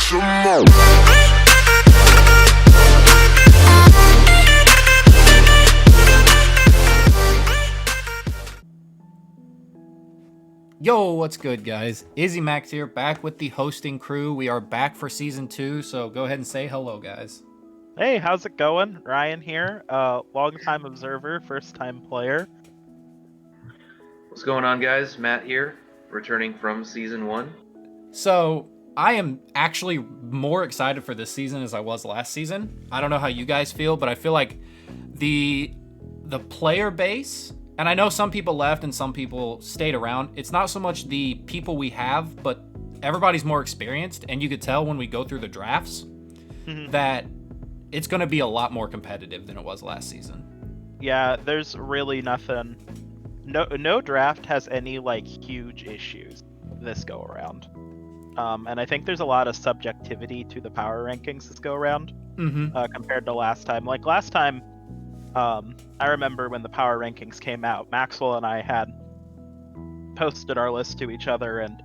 some more. Yo, what's good, guys? Izzy Max here, back with the hosting crew. We are back for season 2, so go ahead and say hello, guys. Hey, how's it going? Ryan here, long-time observer, first-time player. What's going on, guys? Matt here, returning from season 1. So, I am actually more excited for this season as I was last season. I don't know how you guys feel, but I feel like the player base, and I know some people left and some people stayed around. It's not so much the people we have, but everybody's more experienced, and you could tell when we go through the drafts that it's going to be a lot more competitive than it was last season. Yeah, there's really nothing. No draft has any huge issues this go around. And I think there's a lot of subjectivity to the power rankings this go around compared to last time. Like last time, I remember when the power rankings came out, Maxwell and I had posted our list to each other, and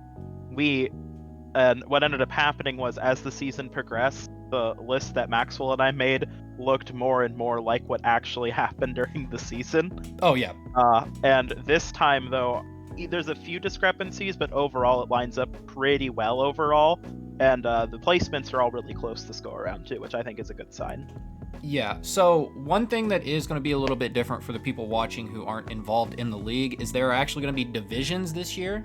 what ended up happening was as the season progressed, the list that Maxwell and I made looked more and more like what actually happened during the season. Oh, yeah. And this time, though, there's a few discrepancies, but overall it lines up pretty well overall. And the placements are all really close this go around, too, which I think is a good sign. Yeah, so one thing that is going to be a little bit different for the people watching who aren't involved in the league is there are actually going to be divisions this year.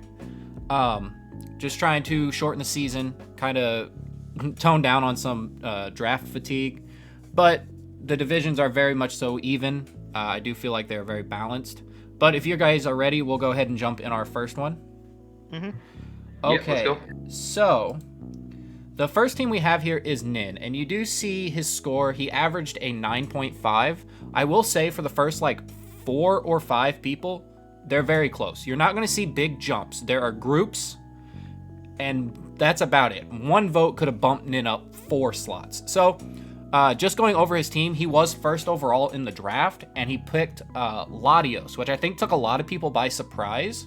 Just trying to shorten the season, kind of tone down on some draft fatigue. But the divisions are very much so even. I do feel like they're very balanced. But if you guys are ready, we'll go ahead and jump in our first one. Okay, let's go. So the first team we have here is Nin, and you do see his score. He averaged a 9.5. I will say for the first 4 or 5 people, they're very close. You're not going to see big jumps. There are groups, and that's about it. One vote could have bumped Nin up 4 slots. So just going over his team, he was first overall in the draft, and he picked Latios, which I think took a lot of people by surprise.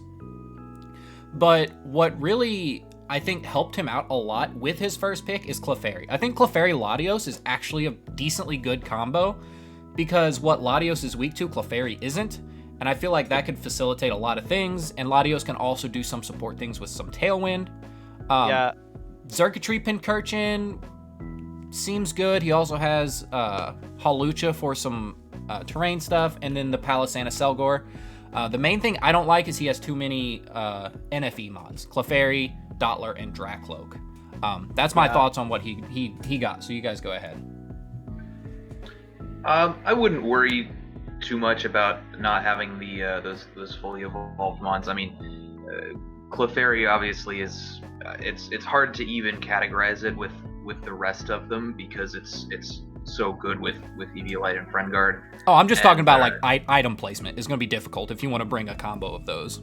But what really, I think, helped him out a lot with his first pick is Clefairy. I think Clefairy-Latios is actually a decently good combo because what Latios is weak to, Clefairy isn't. And I feel like that could facilitate a lot of things, and Latios can also do some support things with some Tailwind. Xurkitree Pincurchin seems good. He also has Hawlucha for some terrain stuff, and then the Palisand Selgor. The main thing I don't like is he has too many NFE mods. Clefairy, Dottler, and Dracloak. That's my thoughts on what he got, so you guys go ahead. I wouldn't worry too much about not having the those fully evolved mods. I mean, Clefairy obviously is it's hard to even categorize it with the rest of them because it's so good with Eviolite and Friend Guard. Oh, I'm just talking about item placement. It's going to be difficult if you want to bring a combo of those.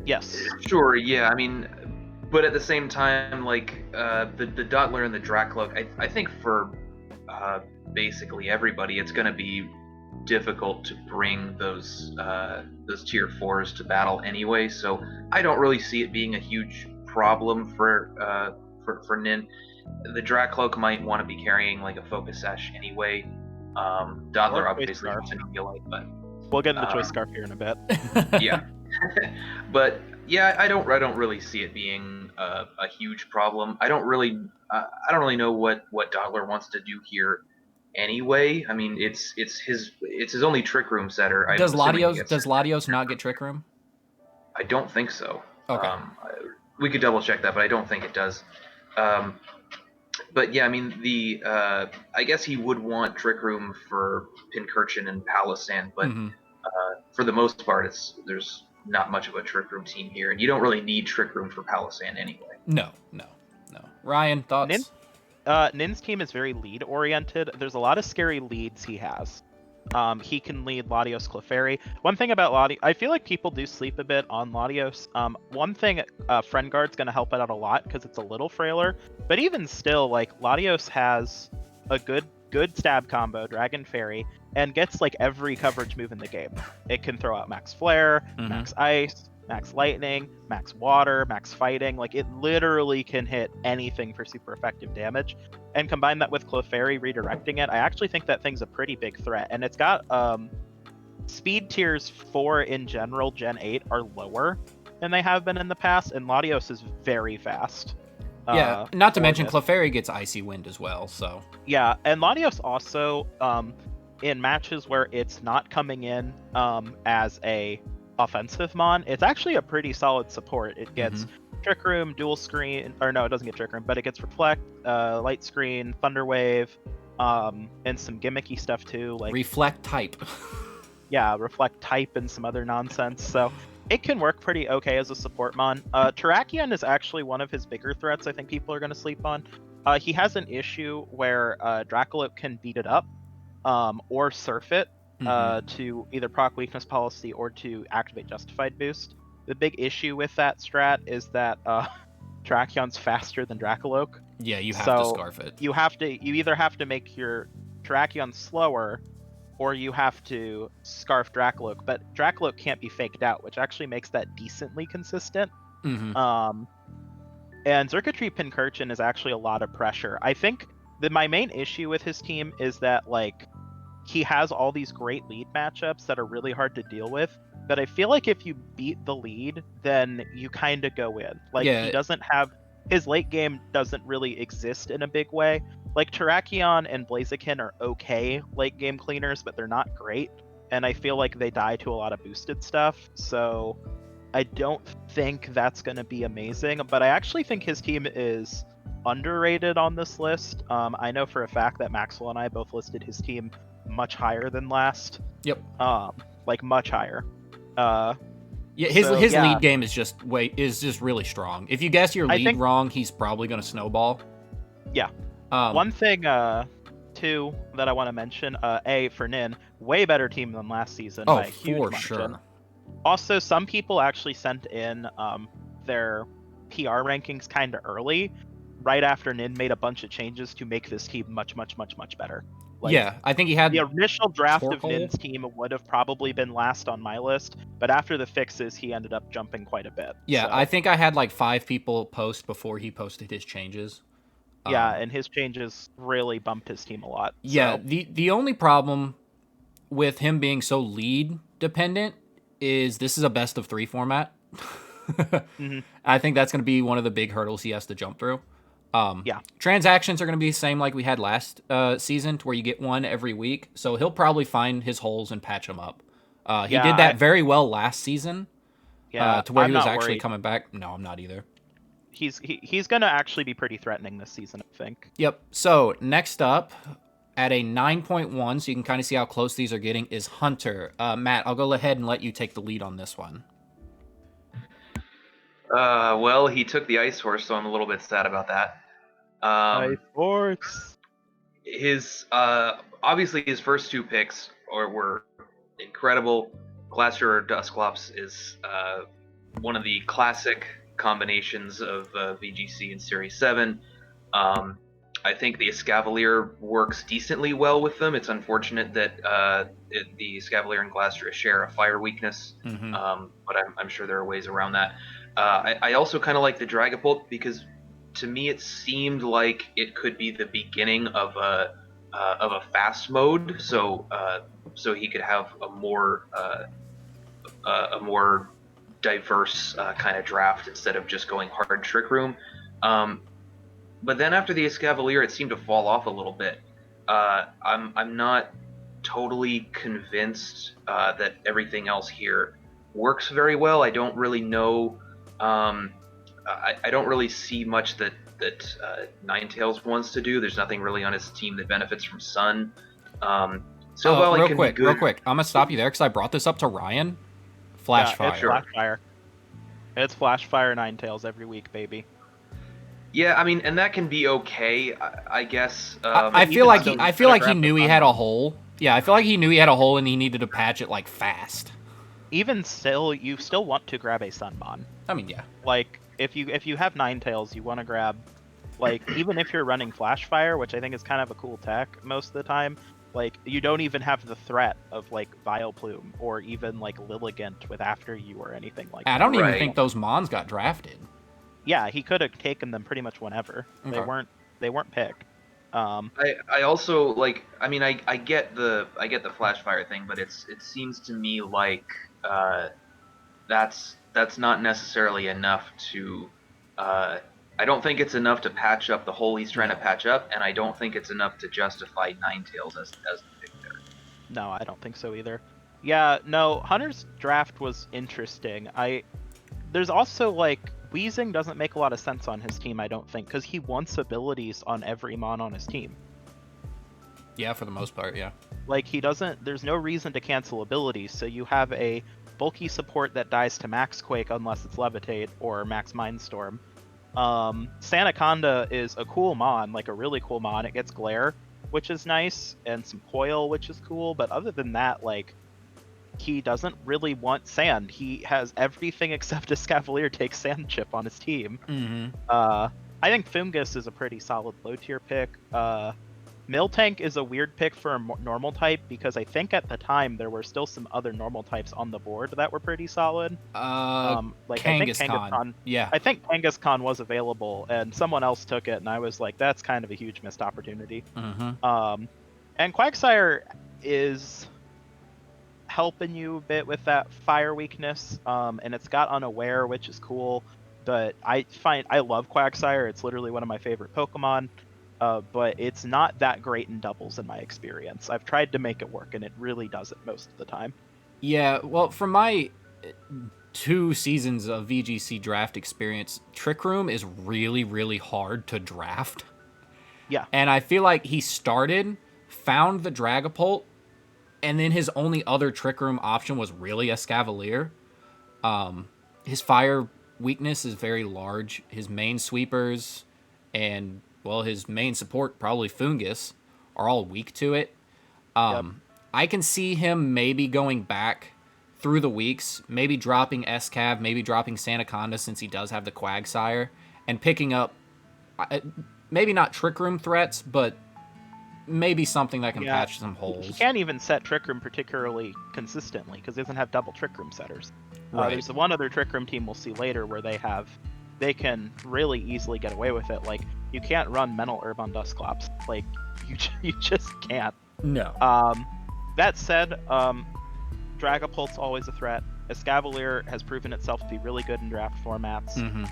Yes. Sure. Yeah. I mean, but at the same time, the Dottler and the Dracloak, I think for basically everybody, it's going to be difficult to bring those tier 4s to battle anyway. So I don't really see it being a huge problem for Nin. The Dracloak might want to be carrying a Focus Sash anyway. Dottler obviously has an Eviolite, but we'll get into Choice Scarf here in a bit. Yeah. But yeah, I don't really see it being a huge problem. I don't really know what Dottler wants to do here anyway. I mean, it's his only Trick Room setter. Does Latios not get Trick Room? I don't think so. Okay. We could double check that, but I don't think it does. But yeah, I mean, I guess he would want Trick Room for Pincurchin and Palisand, but for the most part, there's not much of a Trick Room team here, and you don't really need Trick Room for Palisand anyway. No. Ryan, thoughts? Nin's team is very lead-oriented. There's a lot of scary leads he has. He can lead Latios Clefairy. One thing about Latios, I feel like people do sleep a bit on Latios. One thing, Friend Guard's going to help it out a lot because it's a little frailer. But even still, Latios has a good stab combo, Dragon Fairy, and gets every coverage move in the game. It can throw out Max Flare, Max Ice, max lightning, max water, max fighting. Like, it literally can hit anything for super effective damage. And combine that with Clefairy redirecting it, I actually think that thing's a pretty big threat. And it's got speed tiers 4 in general, Gen 8, are lower than they have been in the past, and Latios is very fast. Yeah, not to mention this. Clefairy gets Icy Wind as well, so... Yeah, and Latios also, in matches where it's not coming in as a offensive mon, it's actually a pretty solid support. It gets Trick Room, Dual Screen, or no, it doesn't get Trick Room, but it gets Reflect, Light Screen, Thunder Wave, and some gimmicky stuff too, like Reflect type. yeah, Reflect type and some other nonsense. So it can work pretty okay as a support mon. Terrakion is actually one of his bigger threats I think people are going to sleep on. He has an issue where Dracolope can beat it up or surf it to either proc weakness policy or to activate Justified boost. The big issue with that strat is that Terrakion's faster than Dracolope. Yeah, you have to scarf it. You either have to make your Terrakion slower, or you have to scarf Dracolope, but Dracolope can't be faked out, which actually makes that decently consistent. And Xurkitree Pincurchin is actually a lot of pressure. I think that my main issue with his team is that, like, he has all these great lead matchups that are really hard to deal with, but I feel like if you beat the lead, then you kind of go in. Like, he doesn't have... His late game doesn't really exist in a big way. Like, Terrakion and Blaziken are okay late game cleaners, but they're not great. And I feel like they die to a lot of boosted stuff. So I don't think that's going to be amazing. But I actually think his team is underrated on this list. I know for a fact that Maxwell and I both listed his team much higher than last. Yep. Like, much higher. Yeah, his lead game is just really strong. If you guess your lead wrong, he's probably going to snowball. Yeah. One thing, too, that I want to mention, for Nin, way better team than last season. Oh, by a huge for margin. sure. Also, some people actually sent in their PR rankings kind of early, right after Nin made a bunch of changes to make this team much, much, much, much better. Like, yeah, I think he had... The initial draft Torkoal? of Nin's team would have probably been last on my list, but after the fixes, he ended up jumping quite a bit. Yeah, so. I think I had like 5 people post before he posted his changes. Yeah, and his changes really bumped his team a lot. Yeah, the only problem with him being so lead dependent is this is a best of 3 format. I think that's going to be one of the big hurdles he has to jump through. Yeah. Transactions are going to be the same like we had last season, to where you get one every week. So he'll probably find his holes and patch them up. He did that very well last season. To where he was actually coming back. No, I'm not either. He's going to actually be pretty threatening this season, I think. Yep. So next up, at a 9.1, so you can kind of see how close these are getting, is Hunter. Matt, I'll go ahead and let you take the lead on this one. Well, he took the Ice Horse, so I'm a little bit sad about that. Ice Horse. His obviously his first 2 picks were incredible. Glacier Dusclops is one of the classic combinations of VGC in Series 7. I think the Escavalier works decently well with them. It's unfortunate that the Escavalier and Glacier share a fire weakness, but I'm sure there are ways around that. I also kind of like the Dragapult because to me it seemed like it could be the beginning of a fast mode, so he could have a more diverse kind of draft instead of just going hard Trick Room. But then after the Escavalier, it seemed to fall off a little bit. I'm not totally convinced that everything else here works very well. I don't really know. I don't really see much that Ninetales wants to do. There's nothing really on his team that benefits from Sun. Real quick, I'm gonna stop you there because I brought this up to Ryan. Flashfire. It's Flashfire. It's Flashfire Ninetales every week, baby. Yeah, I mean, and that can be okay, I guess. I feel like he knew he had a hole. Yeah, I feel like he knew he had a hole and he needed to patch it like fast. Even still, you still want to grab a Sunbon. I mean, yeah. Like, if you have Ninetales, you want to grab, like, even if you're running Flashfire, which I think is kind of a cool tech most of the time, Like, you don't even have the threat of, like, Vileplume or even, like, Lilligant with After You or anything like that. I don't even Right. think those Mons got drafted. Yeah, he could have taken them pretty much whenever. Okay. They weren't picked. I also like. I mean, I get the flash fire thing, but it seems to me like that's not necessarily enough to. I don't think it's enough to patch up the hole he's trying to patch up, and I don't think it's enough to justify Ninetales as the pick there. No, I don't think so either. Yeah, no, Hunter's draft was interesting. There's also, like, Weezing doesn't make a lot of sense on his team, I don't think, because he wants abilities on every Mon on his team. Yeah, for the most part, yeah. Like, there's no reason to cancel abilities, so you have a bulky support that dies to Max Quake unless it's Levitate or Max Mindstorm. Sandaconda is a cool Mon, like a really cool Mon. It gets Glare, which is nice, and some Coil, which is cool, but other than that, like, he doesn't really want Sand. He has everything except a Scavalier takes Sand Chip on his team. Mm-hmm. I think Fungus is a pretty solid low tier pick. Miltank is a weird pick for a normal type because I think at the time there were still some other normal types on the board that were pretty solid. Like Kangaskhan. Yeah. I think Kangaskhan was available and someone else took it, and I was like, that's kind of a huge missed opportunity. Mm-hmm. And Quagsire is helping you a bit with that fire weakness, and it's got Unaware, which is cool. But I love Quagsire. It's literally one of my favorite Pokemon. But it's not that great in doubles in my experience. I've tried to make it work, and it really doesn't most of the time. Yeah, well, from my 2 seasons of VGC draft experience, Trick Room is really, really hard to draft. Yeah. And I feel like he found the Dragapult, and then his only other Trick Room option was really a Scavalier. His fire weakness is very large. His main sweepers and, well, his main support, probably Fungus, are all weak to it. I can see him maybe going back through the weeks, maybe dropping Escav, maybe dropping Sandaconda since he does have the Quagsire, and picking up, maybe not Trick Room threats, but maybe something that can patch some holes. He can't even set Trick Room particularly consistently because he doesn't have double Trick Room setters. Right. There's one other Trick Room team we'll see later where they can really easily get away with it. Like, you can't run Mental Herb on Dusclops. Like, you just can't. No. That said, Dragapult's always a threat. Escavalier has proven itself to be really good in draft formats. Mm-hmm.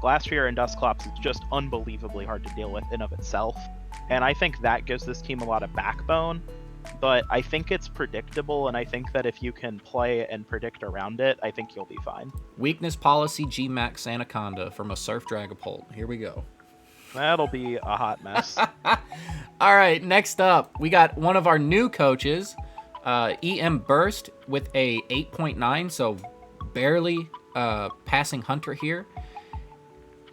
Glastrier and Dusclops is just unbelievably hard to deal with in of itself. And I think that gives this team a lot of backbone. But I think it's predictable, and I think that if you can play and predict around it, I think you'll be fine. Weakness Policy G-Max Anaconda from a Surf Dragapult. Here we go. That'll be a hot mess. All right, next up, we got one of our new coaches, EM Burst, with a 8.9, so barely passing Hunter here.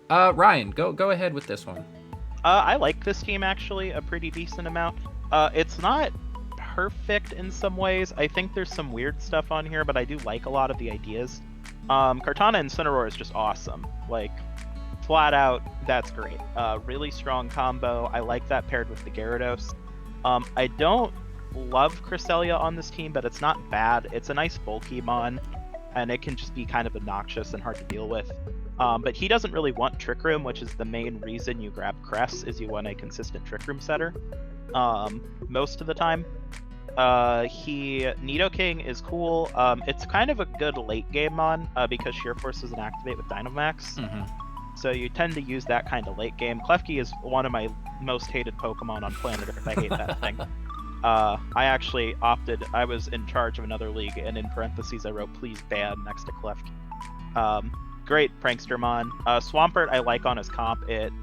Ryan, go ahead with this one. I like this team, actually, a pretty decent amount. It's not perfect in some ways. I think there's some weird stuff on here, but I do like a lot of the ideas. Kartana Incineroar is just awesome. Like, flat out, that's great. Really strong combo. I like that paired with the Gyarados. I don't love Cresselia on this team, but it's not bad. It's a nice bulky Mon, and it can just be kind of obnoxious and hard to deal with. But he doesn't really want Trick Room, which is the main reason you grab Cress, is you want a consistent Trick Room setter. Most of the time. Nidoking is cool. It's kind of a good late game Mon, because Sheer Force doesn't activate with Dynamax. Mm-hmm. So you tend to use that kind of late game. Klefki is one of my most hated Pokemon on planet Earth. I hate that thing. I was in charge of another league, and in parentheses I wrote, please ban next to Klefki. Great Prankster Mon. Swampert I like on his comp. It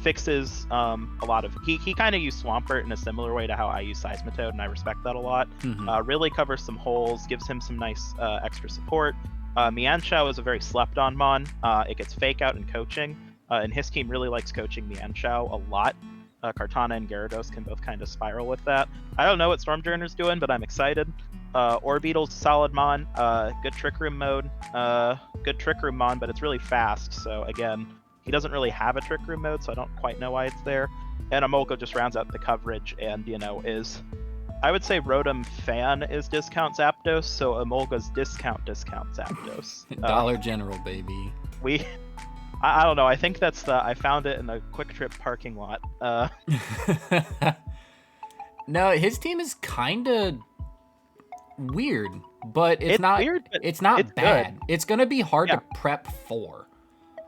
fixes a lot of... He kind of used Swampert in a similar way to how I use Seismitoad, and I respect that a lot. Mm-hmm. Really covers some holes, gives him some nice extra support. Mianshao is a very slept-on Mon. It gets Fake Out and Coaching, and his team really likes coaching Mianshao a lot. Kartana and Gyarados can both kind of spiral with that. I don't know what Stormjourner's doing, but I'm excited. Orbeetle's solid Mon. Good Trick Room mode. Good Trick Room Mon, but it's really fast, so again, he doesn't really have a Trick Room mode, so I don't quite know why it's there. And Amolko just rounds out the coverage and, is I would say Rotom Fan is discount Zapdos, so Emolga's discount Zapdos. Dollar General, baby. I don't know. I think that's I found it in the Quick Trip parking lot. No, his team is kind of weird, but it's not weird, but it's not it's bad. good. It's gonna be hard Yeah. to prep for.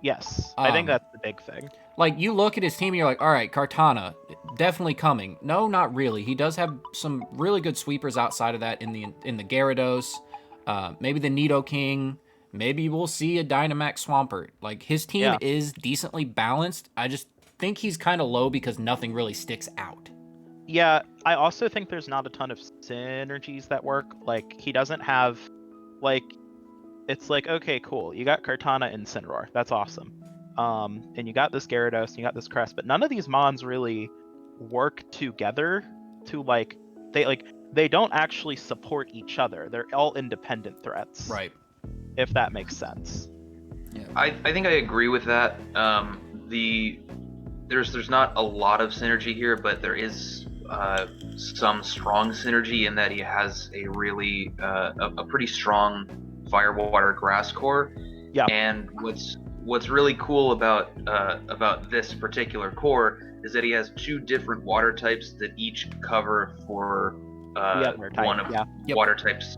Yes, I think that's the big thing. Like, you look at his team and you're like, all right, Kartana, definitely coming. No, not really. He does have some really good sweepers outside of that in the Gyarados, maybe the Nidoking. Maybe we'll see a Dynamax Swampert. Like, his team is decently balanced. I just think he's kind of low because nothing really sticks out. Yeah, I also think there's not a ton of synergies that work. Like, he doesn't have, like, it's like, okay, cool, you got Kartana and Incineroar. That's awesome. And you got this Gyarados, and you got this Crest, but none of these Mons really work together to, they don't actually support each other. They're all independent threats. Right. If that makes sense. Yeah. I think I agree with that. There's not a lot of synergy here, but there is some strong synergy in that he has a really a pretty strong fire, water, grass core. Yeah. And what's really cool about this particular core is that he has two different water types that each cover for one of water types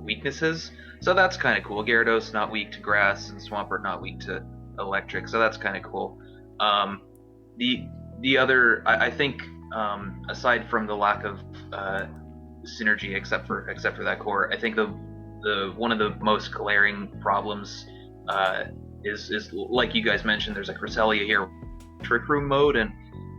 weaknesses. So that's kind of cool. Gyarados not weak to grass, and Swampert not weak to electric. So that's kind of cool. The other, I think, aside from the lack of synergy, except for that core, I think the one of the most glaring problems is like you guys mentioned. There's a Cresselia here, Trick Room mode, and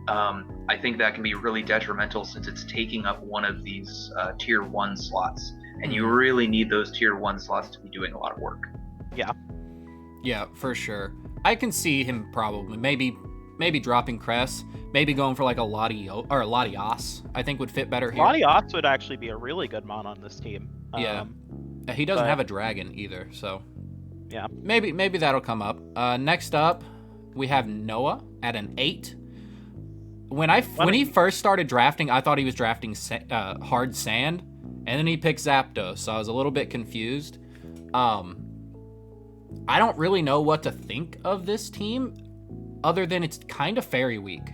I think that can be really detrimental since it's taking up one of these tier 1 slots, and you really need those tier 1 slots to be doing a lot of work. Yeah, for sure. I can see him probably maybe dropping Cress, maybe going for like a Latias. I think would fit better here. Latias would actually be a really good mon on this team. Yeah. He doesn't have a dragon either, so yeah. Maybe that'll come up. Next up, we have Noah at an 8. When he first started drafting, I thought he was drafting hard sand, and then he picked Zapdos, so I was a little bit confused. I don't really know what to think of this team, other than it's kind of fairy weak.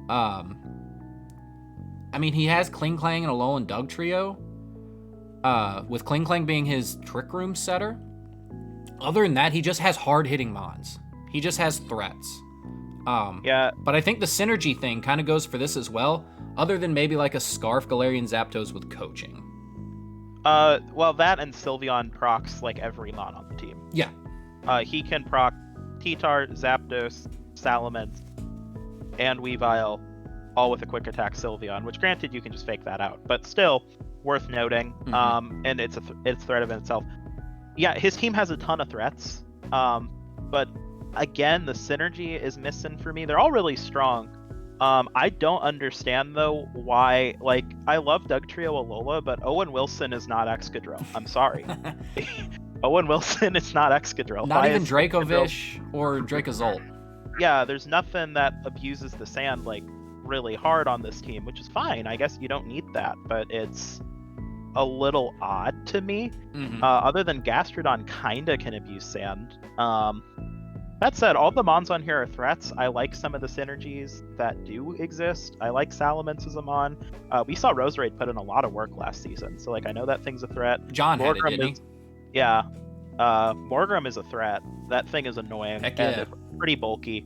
I mean, he has Klinklang and Alolan Dugtrio, with Klinklang being his Trick Room setter. Other than that, he just has hard-hitting mons. He just has threats. But I think the synergy thing kind of goes for this as well, other than maybe like a Scarf, Galarian, Zapdos with coaching. Well, that and Sylveon procs like every mon on the team. Yeah. He can proc T-Tar, Zapdos, Salamence, and Weavile, all with a quick attack Sylveon, which granted you can just fake that out, but still worth noting. And it's threat of itself. Yeah, his team has a ton of threats. But again, the synergy is missing for me. They're all really strong. I don't understand though why. Like, I love Dugtrio Alola, but Owen Wilson is not Excadrill. I'm sorry. Owen Wilson is not Excadrill. Not even Dracovish or Dracozolt. Yeah, there's nothing that abuses the sand like really hard on this team, which is fine. I guess you don't need that, but it's a little odd to me. Other than Gastrodon kinda can abuse sand. That said, all the mons on here are threats. I like some of the synergies that do exist. I like Salamence as a mon. We saw Roserade put in a lot of work last season, so like I know that thing's a threat. John had it, didn't he? Yeah. Morgrem is a threat. That thing is annoying. Heck yeah. And it's pretty bulky.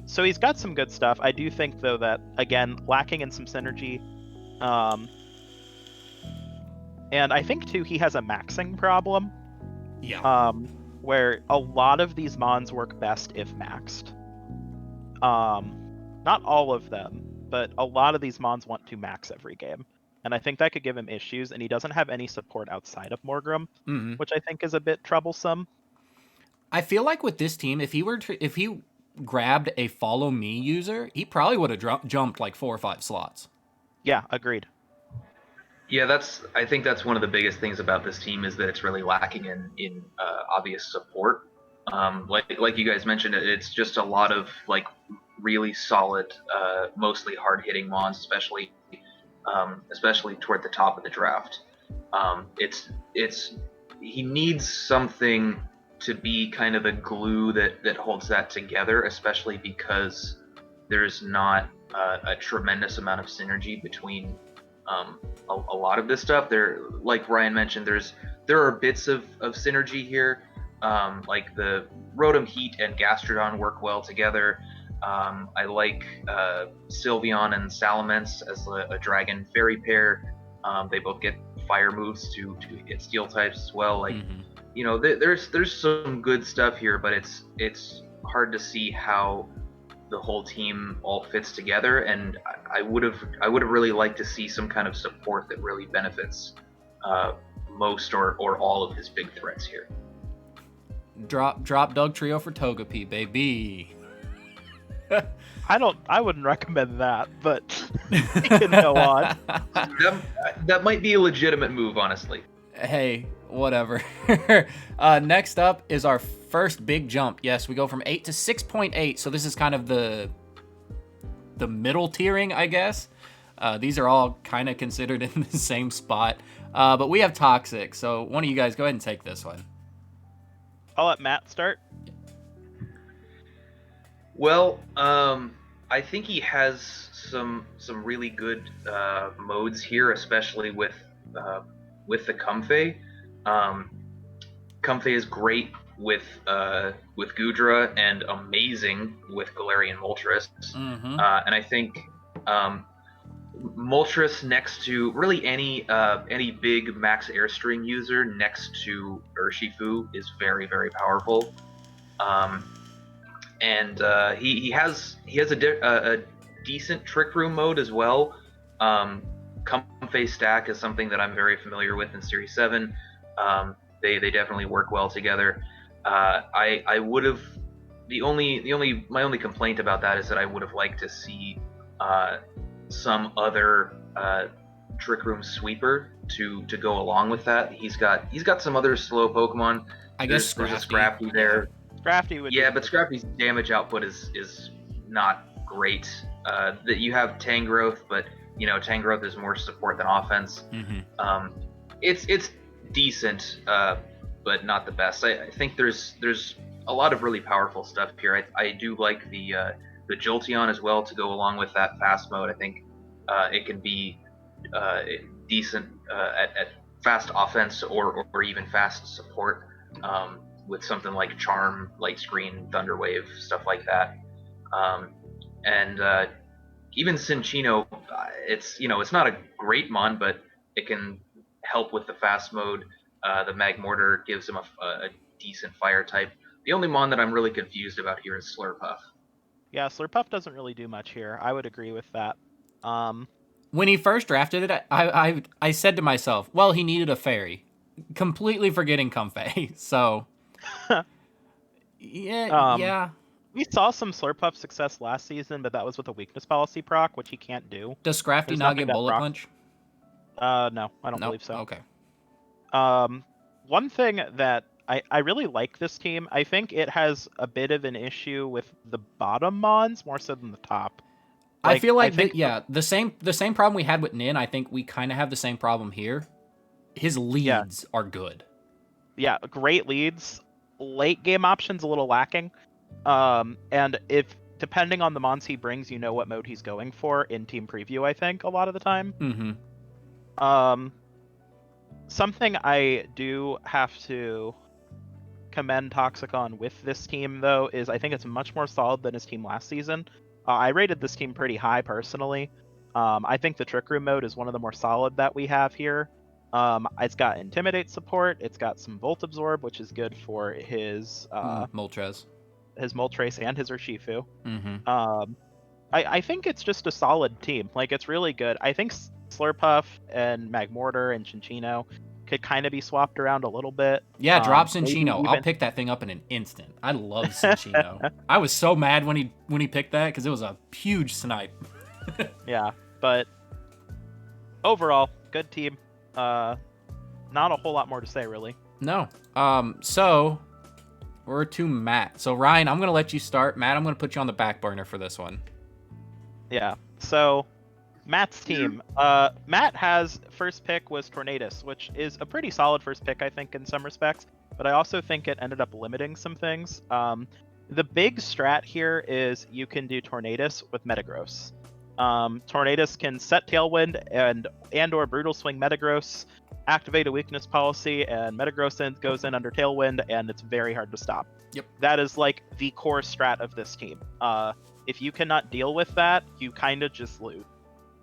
So he's got some good stuff. I do think though that, again, lacking in some synergy. And I think too he has a maxing problem. Yeah. Where a lot of these mons work best if maxed. Not all of them, but a lot of these mons want to max every game. And I think that could give him issues, and he doesn't have any support outside of Morgrem, which I think is a bit troublesome. I feel like with this team, if he grabbed a follow me user, he probably would have jumped like 4 or 5 slots. Yeah, agreed. Yeah, I think that's one of the biggest things about this team is that it's really lacking in obvious support. Like you guys mentioned, it's just a lot of like really solid, mostly hard hitting mons, especially especially toward the top of the draft. It's he needs something to be kind of the glue that holds that together, especially because there's not a tremendous amount of synergy between a lot of this stuff. There, like Ryan mentioned, there are bits of synergy here, like the Rotom Heat and Gastrodon work well together. I like Sylveon and Salamence as a dragon fairy pair. They both get fire moves to hit steel types as well. Like, there's some good stuff here, but it's hard to see how the whole team all fits together. And I would have really liked to see some kind of support that really benefits most or all of his big threats here. Drop Dog Trio for Togepi, baby. I wouldn't recommend that, but you can go on. That might be a legitimate move, honestly. Hey, whatever. Next up is our first big jump. Yes, we go from 8 to 6.8, so this is kind of the middle tiering, I guess. These are all kind of considered in the same spot, but we have Toxic, so one of you guys go ahead and take this one. I'll let Matt start. Well, I think he has some really good modes here, especially with the Comfey. Comfey is great with Goodra and amazing with Galarian Moltres. Mm-hmm. And I think Moltres next to really any big max airstream user next to Urshifu is very, very powerful. And he has a decent Trick Room mode as well. Comfey Stack is something that I'm very familiar with in Series 7. They definitely work well together. I would have my only complaint about that is that I would have liked to see some other Trick Room sweeper to go along with that. He's got some other slow Pokemon. I guess there's a Scrafty there. Scrafty would. Yeah, but Scrafty's damage output is not great. That you have Tangrowth, but Tangrowth is more support than offense. Mm-hmm. It's decent, but not the best. I think there's a lot of really powerful stuff here. I do like the Jolteon as well to go along with that fast mode. I think it can be decent at fast offense or even fast support with something like Charm, Light Screen, Thunder Wave, stuff like that. And even Cinccino, it's not a great mon, but it can help with the fast mode. The Magmortar gives him a decent fire type. The only mon that I'm really confused about here is Slurpuff. Yeah, Slurpuff doesn't really do much here. I would agree with that. When he first drafted it, I said to myself, well, he needed a fairy. Completely forgetting Comfey. So, yeah. We saw some Slurpuff success last season, but that was with a weakness policy proc, which he can't do. Does Scrafty not get Bullet Punch? No, I don't believe so. Okay. One thing that I really like this team, I think it has a bit of an issue with the bottom mons more so than the top. I feel like the same problem we had with Nin, I think we kind of have the same problem here. His leads are good. Yeah, great leads. Late game options a little lacking. And if depending on the mons he brings, you know what mode he's going for in team preview, I think, a lot of the time. Mm-hmm. Something I do have to commend Toxicon with this team, though, is I think it's much more solid than his team last season. I rated this team pretty high, personally. I think the Trick Room mode is one of the more solid that we have here. It's got Intimidate support. It's got some Volt Absorb, which is good for his Moltres. His Moltres and his Urshifu. Mm-hmm. I think it's just a solid team. Like, it's really good. I think Slurpuff and Magmortar and Cinccino could kind of be swapped around a little bit. Yeah, drop Cinccino. I'll pick that thing up in an instant. I love Cinccino. I was so mad when he picked that because it was a huge snipe. Yeah, but overall, good team. Not a whole lot more to say, really. No. So we're to Matt. So Ryan, I'm gonna let you start. Matt, I'm gonna put you on the back burner for this one. Yeah. So Matt's team. Matt has first pick was Tornadus, which is a pretty solid first pick, I think, in some respects. But I also think it ended up limiting some things. The big strat here is you can do Tornadus with Metagross. Tornadus can set Tailwind and or Brutal Swing Metagross, activate a weakness policy, and Metagross goes in under Tailwind, and it's very hard to stop. Yep. That is like the core strat of this team. If you cannot deal with that, you kind of just lose.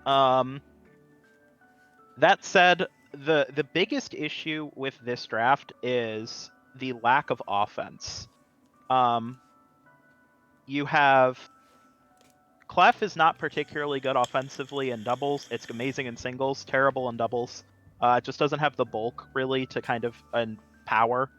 That said, the biggest issue with this draft is the lack of offense. You have Clef is not particularly good offensively in doubles. It's amazing in singles, terrible in doubles. It just doesn't have the bulk really to kind of and power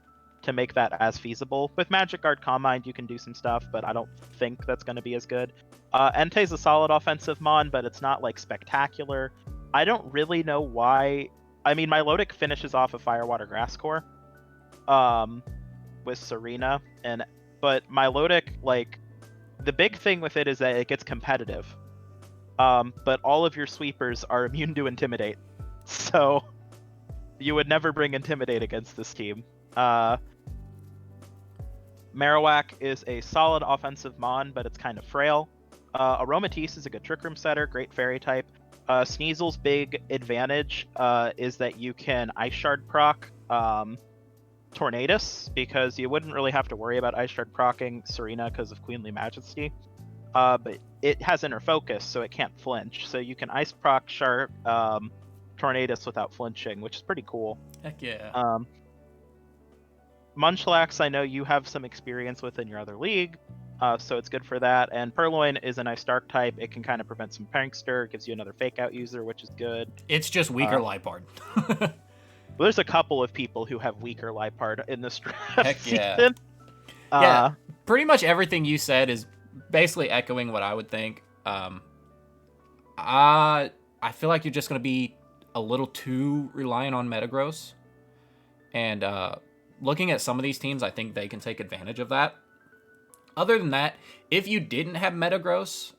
to make that as feasible. With Magic Guard Calm Mind, you can do some stuff, but I don't think that's going to be as good. Entei's a solid offensive mon, but it's not like spectacular. I don't really know why. I mean, Milotic finishes off a Firewater Grass Core with Serena, but Milotic, like, the big thing with it is that it gets competitive. But all of your sweepers are immune to Intimidate. So you would never bring Intimidate against this team. Marowak is a solid offensive mon, but it's kind of frail. Aromatisse is a good Trick Room setter, great fairy type. Sneasel's big advantage is that you can Ice Shard proc Tornadus, because you wouldn't really have to worry about Ice Shard procking Serena because of Queenly Majesty. But it has Inner Focus, so it can't flinch. So you can Ice proc Shard Tornadus without flinching, which is pretty cool. Heck yeah. Munchlax, I know you have some experience with in your other league, so it's good for that. And Purloin is a nice Dark type. It can kind of prevent some Prankster, gives you another Fake Out user, which is good. It's just weaker Lipard. Well, there's a couple of people who have weaker Lipard in this draft Heck yeah. season. Yeah, pretty much everything you said is basically echoing what I would think. I feel like you're just going to be a little too reliant on Metagross. And looking at some of these teams, I think they can take advantage of that. Other than that, if you didn't have Metagross,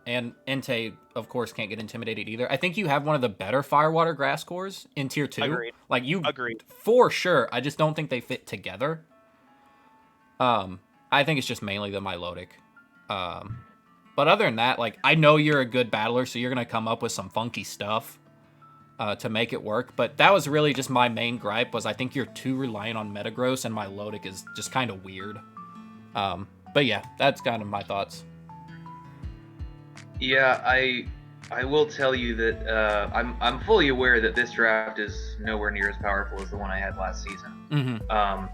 and Entei, of course, can't get intimidated either, I think you have one of the better Firewater Grass cores in Tier 2. Agreed. Like, you, Agreed. For sure. I just don't think they fit together. I think it's just mainly the Milotic. But other than that, like, I know you're a good battler, so you're going to come up with some funky stuff to make it work. But that was really just my main gripe, was I think you're too reliant on Metagross, and Milotic is just kind of weird. But yeah, that's kind of my thoughts. Yeah, I will tell you that I'm fully aware that this draft is nowhere near as powerful as the one I had last season. Mm-hmm.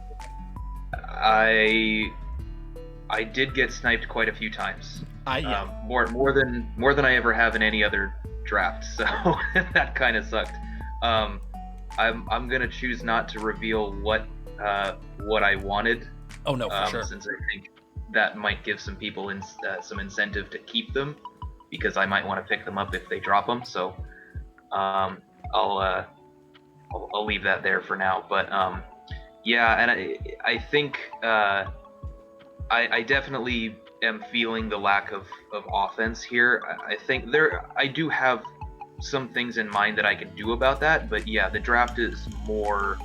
I did get sniped quite a few times. Yeah. More than I ever have in any other draft. So that kind of sucked. I'm gonna choose not to reveal what I wanted. Oh no, for sure. Since I think that might give some people some incentive to keep them, because I might want to pick them up if they drop them. So I'll leave that there for now. But yeah, and I think I definitely am feeling the lack of offense here. I think I do have some things in mind that I can do about that, but yeah, the draft is more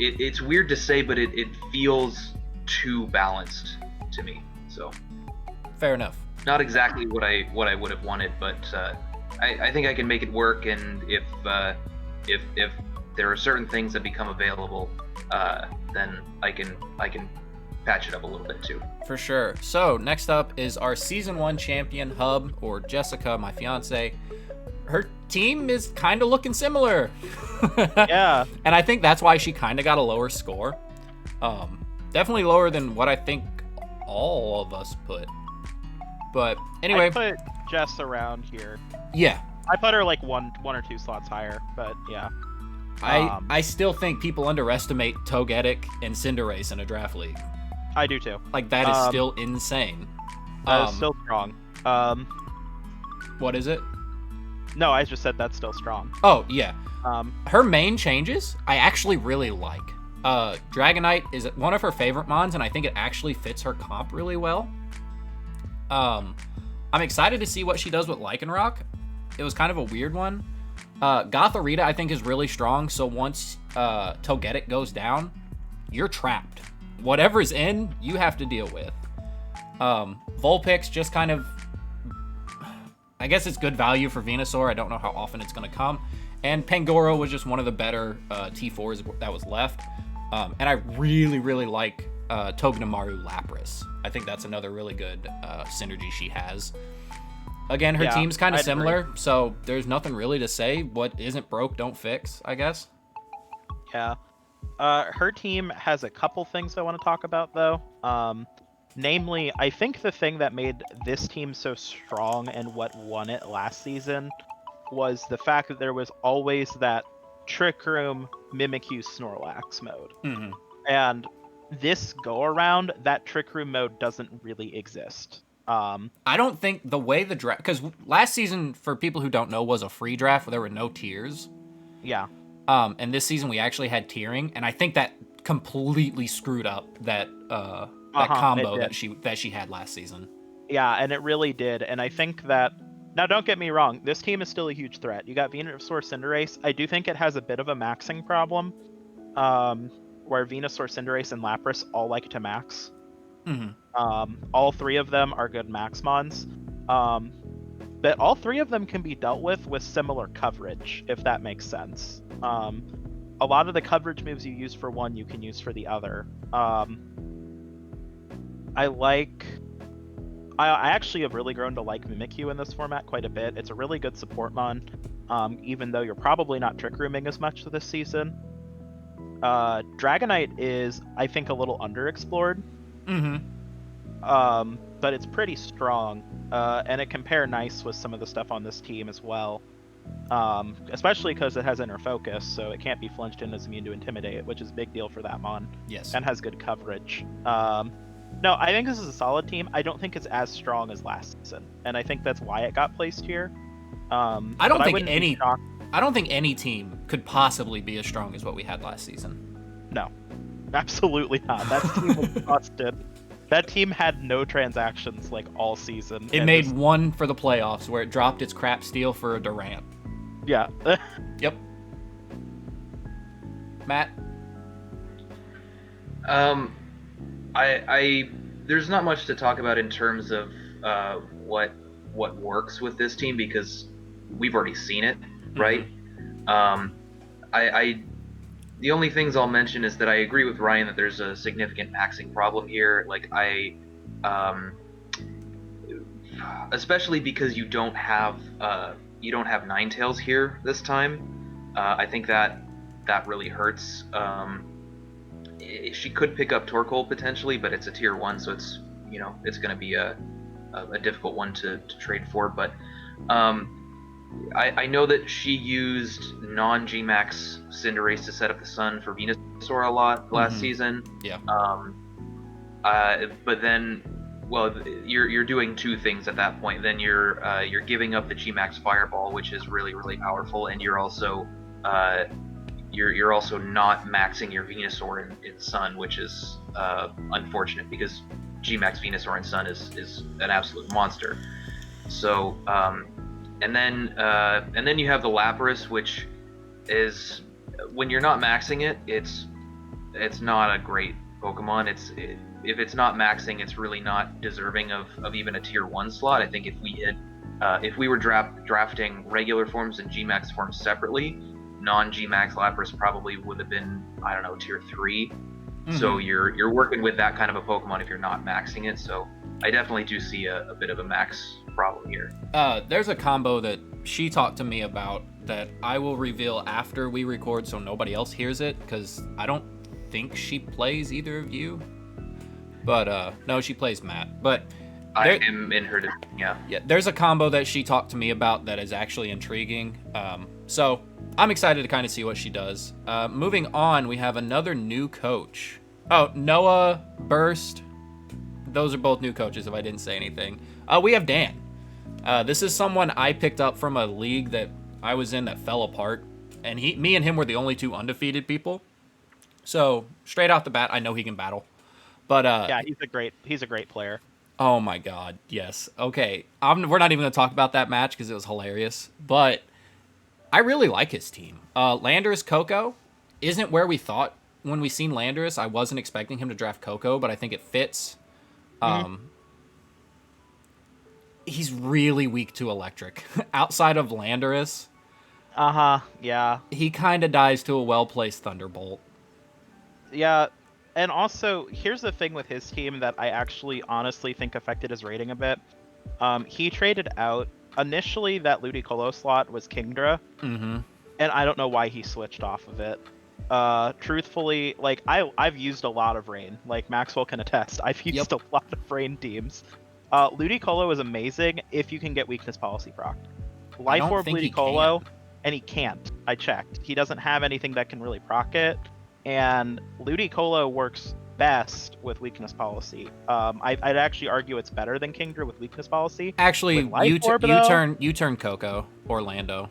it's weird to say, but it feels too balanced to me. So fair enough. Not exactly what I would have wanted, but I think I can make it work, and if there are certain things that become available, then I can patch it up a little bit too. For sure. So next up is our Season 1 champion, Hub, or Jessica, my fiance. Her team is kind of looking similar. Yeah. And I think that's why she kind of got a lower score. Definitely lower than what I think all of us put. But anyway. I put Jess around here. Yeah. I put her like one or two slots higher, but yeah. I still think people underestimate Togetic and Cinderace in a draft league. I do too. Like, that is still insane. That is still strong. What is it? No, I just said that's still strong. Oh, yeah. Her main changes, I actually really like. Dragonite is one of her favorite mons, and I think it actually fits her comp really well. I'm excited to see what she does with Lycanroc. It was kind of a weird one. Gothorita, I think, is really strong, so once Togetic goes down, you're trapped. Whatever's in, you have to deal with. Vulpix just kind of... I guess it's good value for Venusaur. I don't know how often it's going to come. And Pangoro was just one of the better T4s that was left. And I really, really like Togedemaru Lapras. I think that's another really good synergy she has. Again, her team's kind of similar, so there's nothing really to say. What isn't broke, don't fix, I guess. Yeah. Her team has a couple things I want to talk about, though. Namely, I think the thing that made this team so strong and what won it last season was the fact that there was always that Trick Room, Mimikyu, Snorlax mode. Mm-hmm. And this go-around, that Trick Room mode doesn't really exist. I don't think the way the draft... Because last season, for people who don't know, was a free draft where there were no tiers. Yeah. And this season, we actually had tiering, and I think that completely screwed up that combo that she had last season. Yeah, and it really did. And I think that... Now, don't get me wrong. This team is still a huge threat. You got Venusaur, Cinderace. I do think it has a bit of a maxing problem, where Venusaur, Cinderace, and Lapras all like to max. Mm-hmm. All three of them are good Maxmons. But all three of them can be dealt with similar coverage, if that makes sense. A lot of the coverage moves you use for one, you can use for the other. I actually have really grown to like Mimikyu in this format quite a bit. It's a really good support mon, even though you're probably not Trick Rooming as much this season. Dragonite is, I think, a little underexplored. Mm-hmm. But it's pretty strong, and it can pair nice with some of the stuff on this team as well. Especially because it has inner focus, so it can't be flunged in as immune to Intimidate, which is a big deal for that mon. Yes. And has good coverage. No, I think this is a solid team. I don't think it's as strong as last season, and I think that's why it got placed here. I don't think any team could possibly be as strong as what we had last season. No, absolutely not. That team was busted. That team had no transactions like all season. It made one for the playoffs where it dropped its crap steal for a Durant. Yeah. Yep. Matt? There's not much to talk about in terms of what works with this team because we've already seen it, right? The only things I'll mention is that I agree with Ryan that there's a significant maxing problem here. Like especially because you don't have Ninetales here this time. I think that really hurts. She could pick up Torkoal potentially, but it's a tier 1, so it's going to be a difficult one to trade for. But I know that she used non-Gmax Cinderace to set up the Sun for Venusaur a lot last season. Yeah. But then, well, you're doing two things at that point. Then you're giving up the Gmax Fireball, which is really, really powerful, and you're also you're also not maxing your Venusaur in Sun, which is unfortunate because Gmax Venusaur in Sun is an absolute monster. So and then you have the Lapras, which is when you're not maxing it, it's not a great Pokemon. If it's not maxing, it's really not deserving of even a tier 1 slot. I think if we were drafting regular forms and Gmax forms separately, non-Gmax Lapras probably would have been, I don't know, tier 3. So you're working with that kind of a Pokemon if you're not maxing it. So I definitely do see a bit of a max problem here. There's a combo that she talked to me about that I will reveal after we record so nobody else hears it, because I don't think she plays either of you. But no, she plays Matt. But I am in her, yeah. There's a combo that she talked to me about that is actually intriguing. So I'm excited to kind of see what she does. Moving on, we have another new coach. Oh, Noah, Burst. Those are both new coaches, if I didn't say anything. We have Dan. This is someone I picked up from a league that I was in that fell apart. And me and him were the only two undefeated people. So, straight off the bat, I know he can battle. But yeah, he's a great player. Oh my god, yes. Okay, we're not even going to talk about that match because it was hilarious, but I really like his team. Landers Coco isn't where we thought when we seen Landers. I wasn't expecting him to draft Coco, but I think it fits. Mm-hmm. He's really weak to electric. Outside of Landorus, Uh-huh, yeah. he kind of dies to a well-placed Thunderbolt. Yeah, and also, here's the thing with his team that I actually honestly think affected his rating a bit. He traded out, initially that Ludicolo slot was Kingdra, Mm-hmm. and I don't know why he switched off of it. Truthfully, like, I've used a lot of Rain. Like, Maxwell can attest, I've used a lot of Rain teams. Ludicolo is amazing if you can get Weakness Policy procced. I Life don't Orb think he Ludicolo, can. and he can't. I checked. He doesn't have anything that can really proc it, and Ludicolo works best with Weakness Policy. I'd actually argue it's better than Kingdra with Weakness Policy. Actually, With Life Orb, though, you turn Coco Orlando.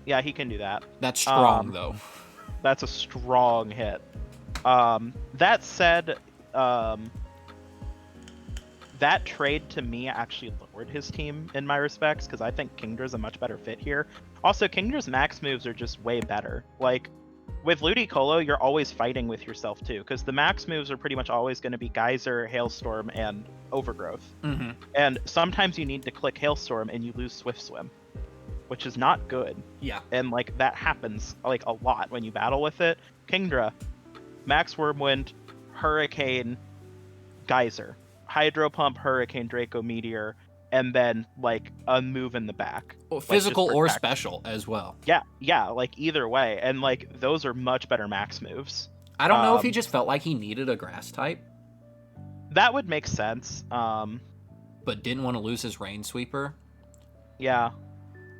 yeah, he can do that. That's strong though. That's a strong hit. That said, that trade to me actually lowered his team in my respects because I think Kingdra's a much better fit here. Also, Kingdra's max moves are just way better. Like, with Ludicolo, you're always fighting with yourself too, because the max moves are pretty much always going to be Geyser, Hailstorm, and Overgrowth. Mm-hmm. And sometimes you need to click Hailstorm and you lose Swift Swim, which is not good. Yeah. And like that happens like a lot when you battle with it. Kingdra, Max Wormwind, Hurricane, Geyser, Hydro Pump, Hurricane, Draco Meteor, and then like a move in the back. Well, like, physical just or protect. special as well. Yeah, like either way. And like those are much better max moves. I don't know if he just felt like he needed a grass type, That would make sense. but didn't want to lose his Rain Sweeper. Yeah.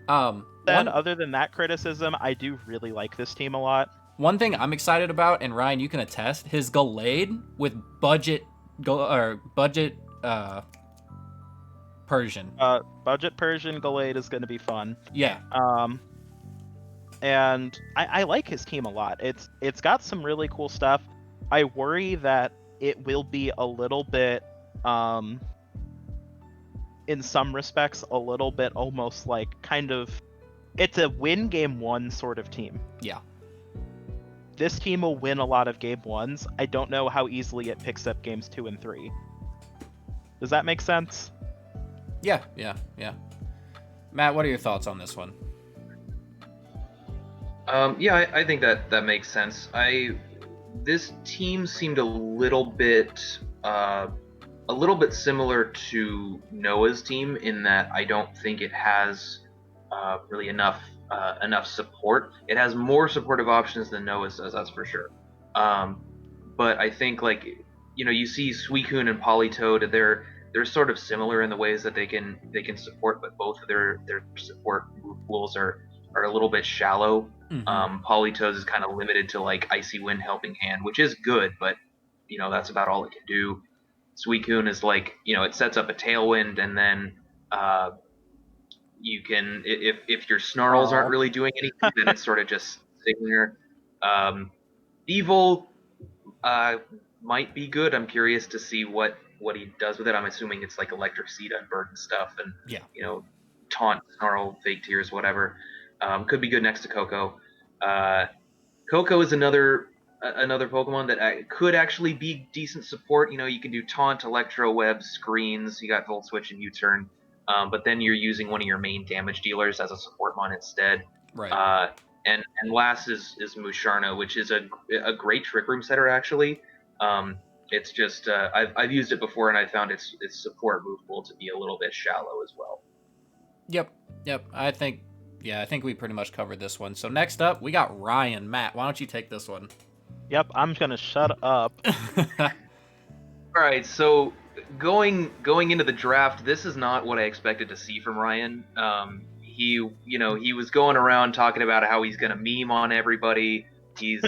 Then, One, other than that criticism, I do really like this team a lot. one thing I'm excited about, and Ryan, you can attest, his Gallade with budget Persian. Budget Persian Gallade is going to be fun. Yeah. And I like his team a lot. It's got some really cool stuff. I worry that it will be a little bit, in some respects, a little bit almost like kind of, it's a win game one sort of team. Yeah. This team will win a lot of game ones. I don't know how easily it picks up games 2 and 3. Does that make sense? Yeah. Matt, what are your thoughts on this one? Yeah, I think that makes sense. This team seemed a little bit similar to Noah's team in that I don't think it has really enough support. It has more supportive options than Noah's does, that's for sure. But I think you see Suicune and Politoed, they're sort of similar in the ways that they can support, but both of their support move pools are a little bit shallow. Mm-hmm. Politoed is kind of limited to like Icy Wind Helping Hand, which is good, but that's about all it can do. Suicune is it sets up a Tailwind, and then you can, if your snarls aren't really doing anything, then it's sort of just sitting there. Evil might be good. I'm curious to see what he does with it. I'm assuming it's like Electric Seed, Unburden stuff, and taunt, snarl, fake tears, whatever. Could be good next to Coco. Coco is another Pokemon that could actually be decent support. You can do taunt, electro web, screens. You got Volt Switch and U-turn, but then you're using one of your main damage dealers as a support mon instead. Right. And last is Musharna, which is a great Trick Room setter actually. It's just I've used it before and I found its support move pool to be a little bit shallow as well. Yep. I think we pretty much covered this one. So next up, we got Ryan. Matt, why don't you take this one? Yep, I'm gonna shut up. All right, so going into the draft, this is not what I expected to see from Ryan. He was going around talking about how he's gonna meme on everybody. He's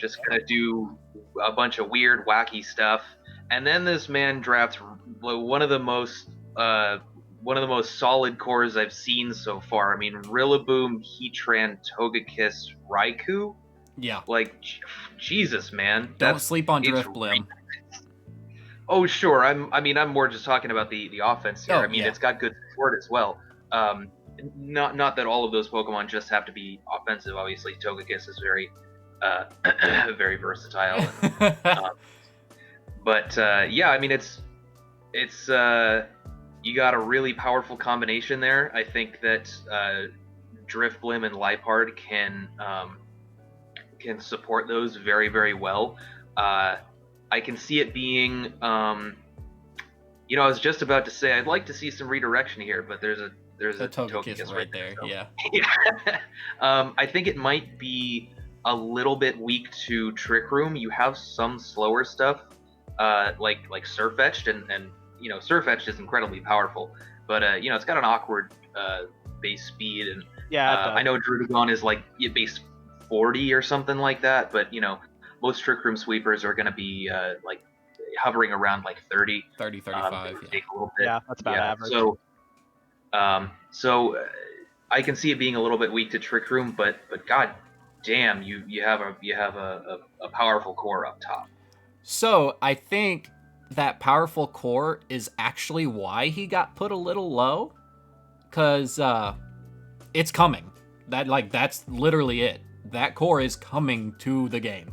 just gonna do a bunch of weird, wacky stuff, and then this man drafts one of the most solid cores I've seen so far. I mean, Rillaboom, Heatran, Togekiss, Raikou. Yeah. Like, Jesus, man. Don't sleep on Drift Blim. Oh, sure. I'm more just talking about the offense here. Oh, I mean, yeah. it's got good support as well. Um, not that all of those Pokemon just have to be offensive. Obviously, Togekiss is very, very versatile. Um, but yeah, I mean, it's you got a really powerful combination there. I think that Drifblim and Liepard can support those very, very well. I can see it being I was just about to say I'd like to see some redirection here, but there's the a Togekiss Togekiss right there, so. yeah. Yeah. I think it might be a little bit weak to Trick Room. You have some slower stuff, like Surfetched, and Surfetched is incredibly powerful, but it's got an awkward base speed, and Yeah, it does. I know Druddigon is like base 40 or something like that, but most Trick Room sweepers are going to be like hovering around like 30, 35, yeah. take a little bit. Yeah, that's about average. So I can see it being a little bit weak to Trick Room, but god damn, you have a powerful core up top. So I think that powerful core is actually why he got put a little low, because it's coming. That's literally it. That core is coming to the game,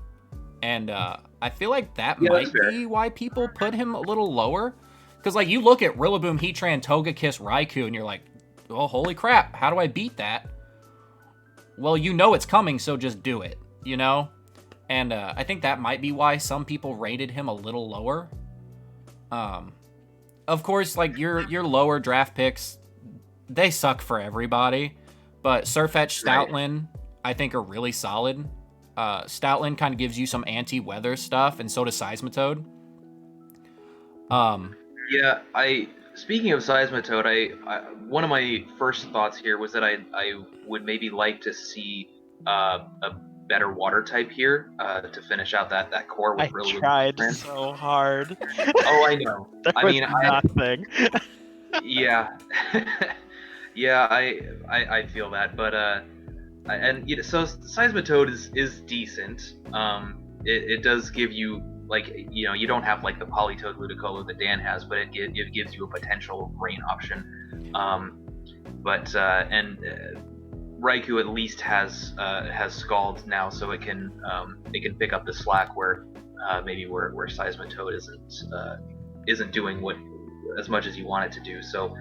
and I feel like that might be why people put him a little lower. Because like you look at Rillaboom, Heatran, Togekiss, Raikou, and you're like, oh holy crap, how do I beat that? Well, it's coming, so just do it, And I think that might be why some people rated him a little lower. Of course, like your lower draft picks, they suck for everybody. But Surfetch, Stoutland, I think are really solid. Stoutland kind of gives you some anti-weather stuff, and so does Seismitoad. Yeah, speaking of Seismitoad, I one of my first thoughts here was that I would maybe like to see a better water type here to finish out that core with I tried so hard. Oh, I know. There was nothing. Yeah. Yeah, I feel that, but so Seismitoad is decent. It does give you you don't have like the Politoed Ludicolo that Dan has, but it gives you a potential rain option. Raikou at least has Scald now, so it can pick up the slack where Seismitoad isn't doing as much as you want it to do. So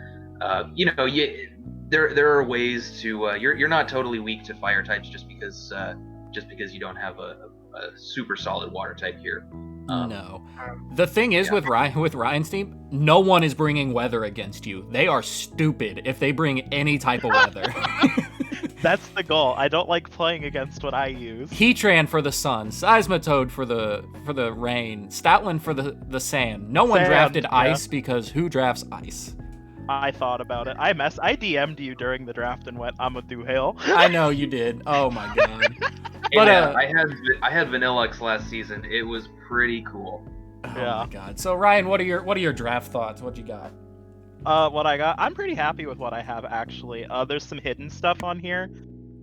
there are ways to you're not totally weak to fire types just because you don't have a super solid water type here. No. The thing is with Ryan's team, no one is bringing weather against you. They are stupid if they bring any type of weather. That's the goal. I don't like playing against what I use. Heatran for the sun, Seismitoad for the rain, Stoutland for the sand. No one drafted ice because who drafts ice? I thought about it. I DM'd you during the draft and went, I'm gonna do hail. I know you did. Oh my god. But I had Vanillux last season. It was pretty cool. Oh my god. So Ryan, what are your draft thoughts? What you got? What I got, I'm pretty happy with what I have actually. There's some hidden stuff on here.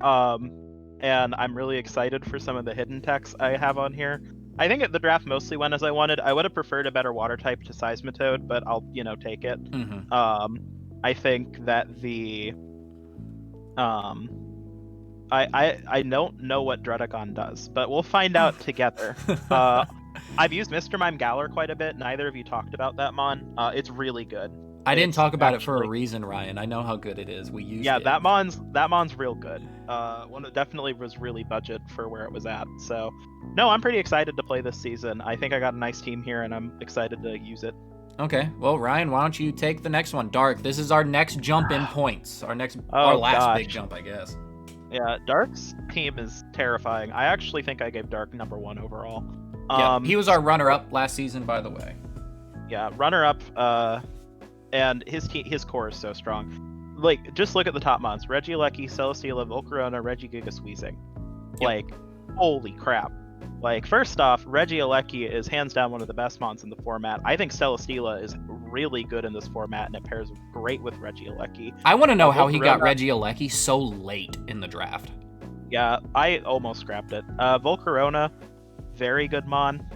And I'm really excited for some of the hidden techs I have on here. I think the draft mostly went as I wanted. I would have preferred a better water type to Seismitoad, but I'll take it. Mm-hmm. I think that I don't know what Druddigon does, but we'll find out together. I've used Mr. Mime Galar quite a bit. Neither of you talked about that mon. It's really good. I didn't talk about it for a reason, Ryan. I know how good it is. We used it. Yeah, that mon's real good. It definitely was really budget for where it was at. So, no, I'm pretty excited to play this season. I think I got a nice team here, and I'm excited to use it. Okay, well, Ryan, why don't you take the next one? Dark, this is our next jump in points. Our last big jump, I guess. Yeah, Dark's team is terrifying. I actually think I gave Dark number 1 overall. Yeah, he was our runner-up last season, by the way. Yeah, runner-up, and his core is so strong. Like, just look at the top mons. Regieleki, Celesteela, Volcarona, Regigiga, Squeezing. Yep. Like, holy crap. Like, first off, Regieleki is hands down one of the best mons in the format. I think Celesteela is really good in this format, and it pairs great with Regieleki. I want to know how he got Regieleki so late in the draft. Yeah, I almost scrapped it. Volcarona, very good mon.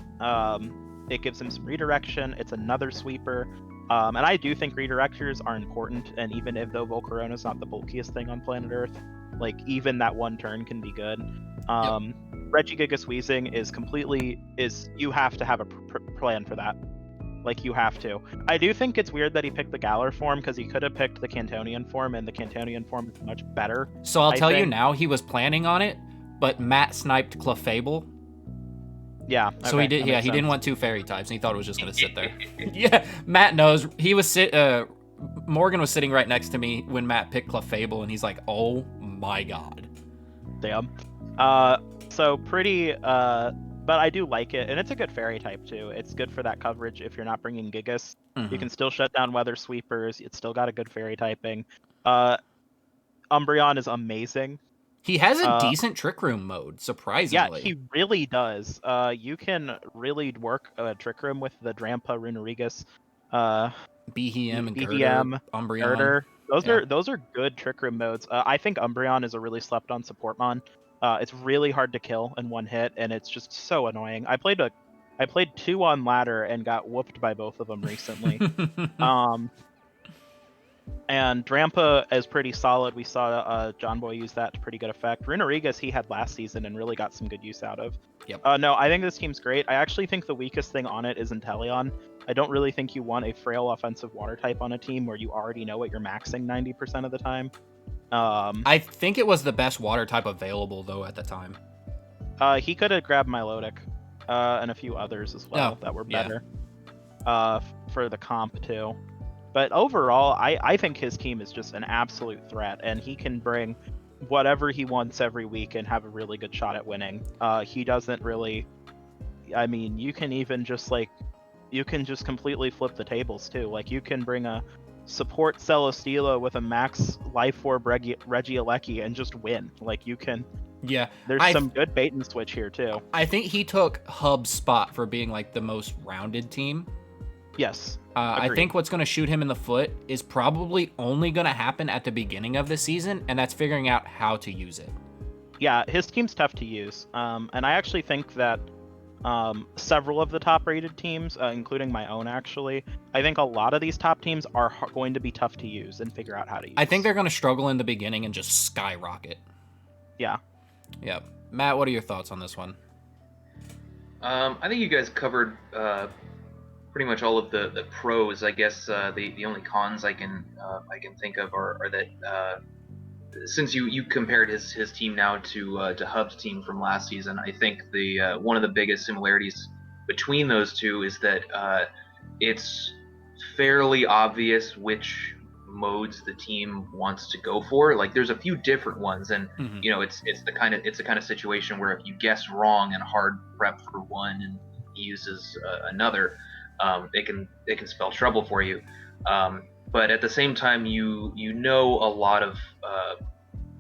It gives him some redirection. It's another sweeper. And I do think redirectors are important, and even if though Volcarona's not the bulkiest thing on planet Earth, like even that one turn can be good. Regigigas Wheezing is you have to have a plan for that. Like you have to. I do think it's weird that he picked the Galar form because he could have picked the Cantonian form, and the Cantonian form is much better. So I'll tell you now, he was planning on it, but Matt sniped Clefable. Yeah. So he did. Yeah, he didn't want 2 fairy types, and he thought it was just gonna sit there. Yeah, Matt knows. He was Morgan was sitting right next to me when Matt picked Clefable, and he's like, "Oh my god." Damn. So pretty. But I do like it, and it's a good fairy type too. It's good for that coverage if you're not bringing Gigas. You can still shut down weather sweepers. It's still got a good fairy typing. Umbreon is amazing. He has a decent Trick Room mode, surprisingly. Yeah, he really does. You can really work a Trick Room with the Drampa, Runerigus, BHM and BVM, Umbreon. Those are good Trick Room modes. I think Umbreon is a really slept on support mon. It's really hard to kill in one hit, and it's just so annoying. I played 2 on ladder and got whooped by both of them recently. And Drampa is pretty solid. We saw John Boy use that to pretty good effect. Runerigus he had last season and really got some good use out of. Yep. No, I think this team's great. I actually think the weakest thing on it is Inteleon. I don't really think you want a frail offensive water type on a team where you already know what you're maxing 90% of the time. I think it was the best water type available, though, at the time. He could have grabbed Milotic and a few others as well that were better for the comp, too. But overall, I think his team is just an absolute threat, and he can bring whatever he wants every week and have a really good shot at winning. He doesn't really... I mean, you can even just, you can just completely flip the tables, too. Like, you can bring a support Celesteela with a max Life Orb Regieleki and just win. Like, you can... Yeah. There's some good bait and switch here, too. I think he took Hub's spot for being, like, the most rounded team. Yes. I think what's going to shoot him in the foot is probably only going to happen at the beginning of the season, and that's figuring out how to use it. Yeah, his team's tough to use. And I actually think that several of the top-rated teams, including my own actually, I think a lot of these top teams are going to be tough to use and figure out how to use. I think they're going to struggle in the beginning and just skyrocket. Yeah. Yeah. Matt, what are your thoughts on this one? I think you guys covered pretty much all of the pros. I guess the only cons I can think of are that since you compared his team now to Hub's team from last season, I think the one of the biggest similarities between those two is that it's fairly obvious which modes the team wants to go for. Like there's a few different ones, and it's the kind of situation where if you guess wrong and hard prep for one and he uses another, it can spell trouble for you. But at the same time, you know a lot of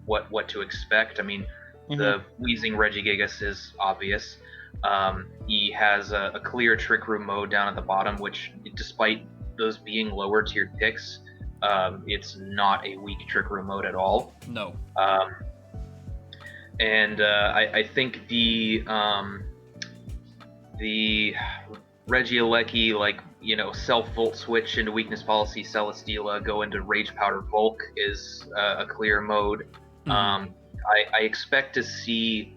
what to expect. I mean, the Wheezing Regigigas is obvious. He has a clear Trick Room mode down at the bottom, which, despite those being lower tiered picks, it's not a weak Trick Room mode at all. No. And I think the Regieleki, self-volt switch into weakness policy Celesteela, go into Rage Powder Volk is a clear mode. I expect to see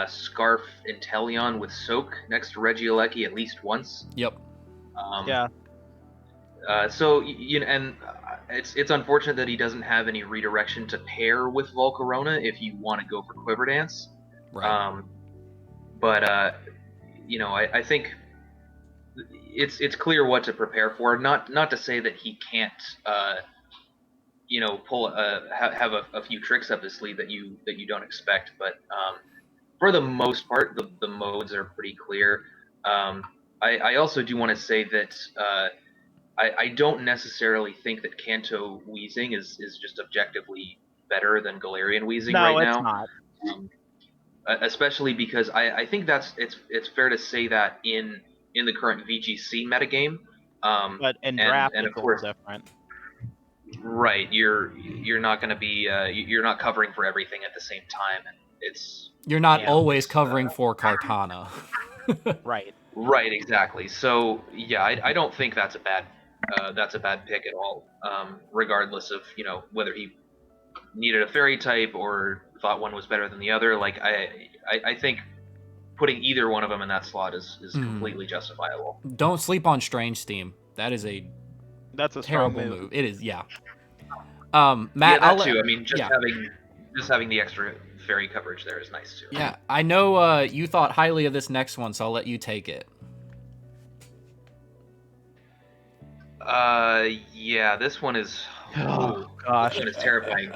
Scarf Inteleon with Soak next to Regieleki at least once. Yep. Yeah. So and it's unfortunate that he doesn't have any redirection to pair with Volcarona if you want to go for Quiver Dance. Right. But I think it's clear what to prepare for. Not to say that he can't pull have a few tricks up his sleeve that you don't expect, but for the most part the modes are pretty clear. I also do want to say that I don't necessarily think that Kanto Wheezing is just objectively better than Galarian Wheezing right now. No, it's not. Especially because I think it's fair to say that in the current VGC metagame. But in draft, and it's of course, a little different. Right, you're not going to be you're not covering for everything at the same time, and you're not always covering for Kartana. Right. Right, exactly. So yeah, I don't think that's a bad pick at all. Regardless of whether he needed a fairy type or thought one was better than the other. Like I think putting either one of them in that slot is completely justifiable. Don't sleep on Strange Steam. That is a That's a strong terrible move. move. It is, yeah. Yeah, Matt, that too. I mean, yeah, just having the extra fairy coverage there is nice too. yeah. I know you thought highly of this next one, so I'll let you take it. Yeah, this one is. Oh Ooh, gosh, this one is terrifying.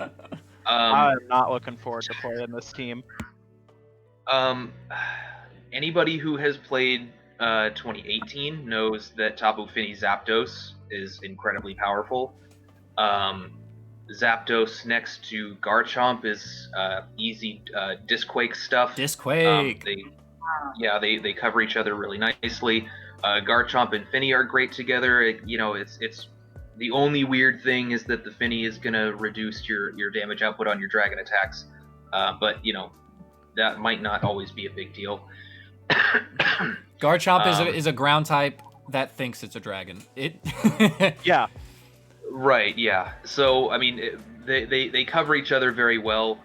I'm not looking forward to playing this team. Um, anybody who has played 2018 knows that Tapu Fini Zapdos is incredibly powerful. Zapdos next to Garchomp is easy Disquake stuff. Disquake. They cover each other really nicely. Garchomp and Fini are great together. It's the only weird thing is that the Fini is gonna reduce your damage output on your dragon attacks, but that might not always be a big deal. Garchomp is a ground type that thinks it's a dragon. Yeah. Right. Yeah. So I mean, they cover each other very well.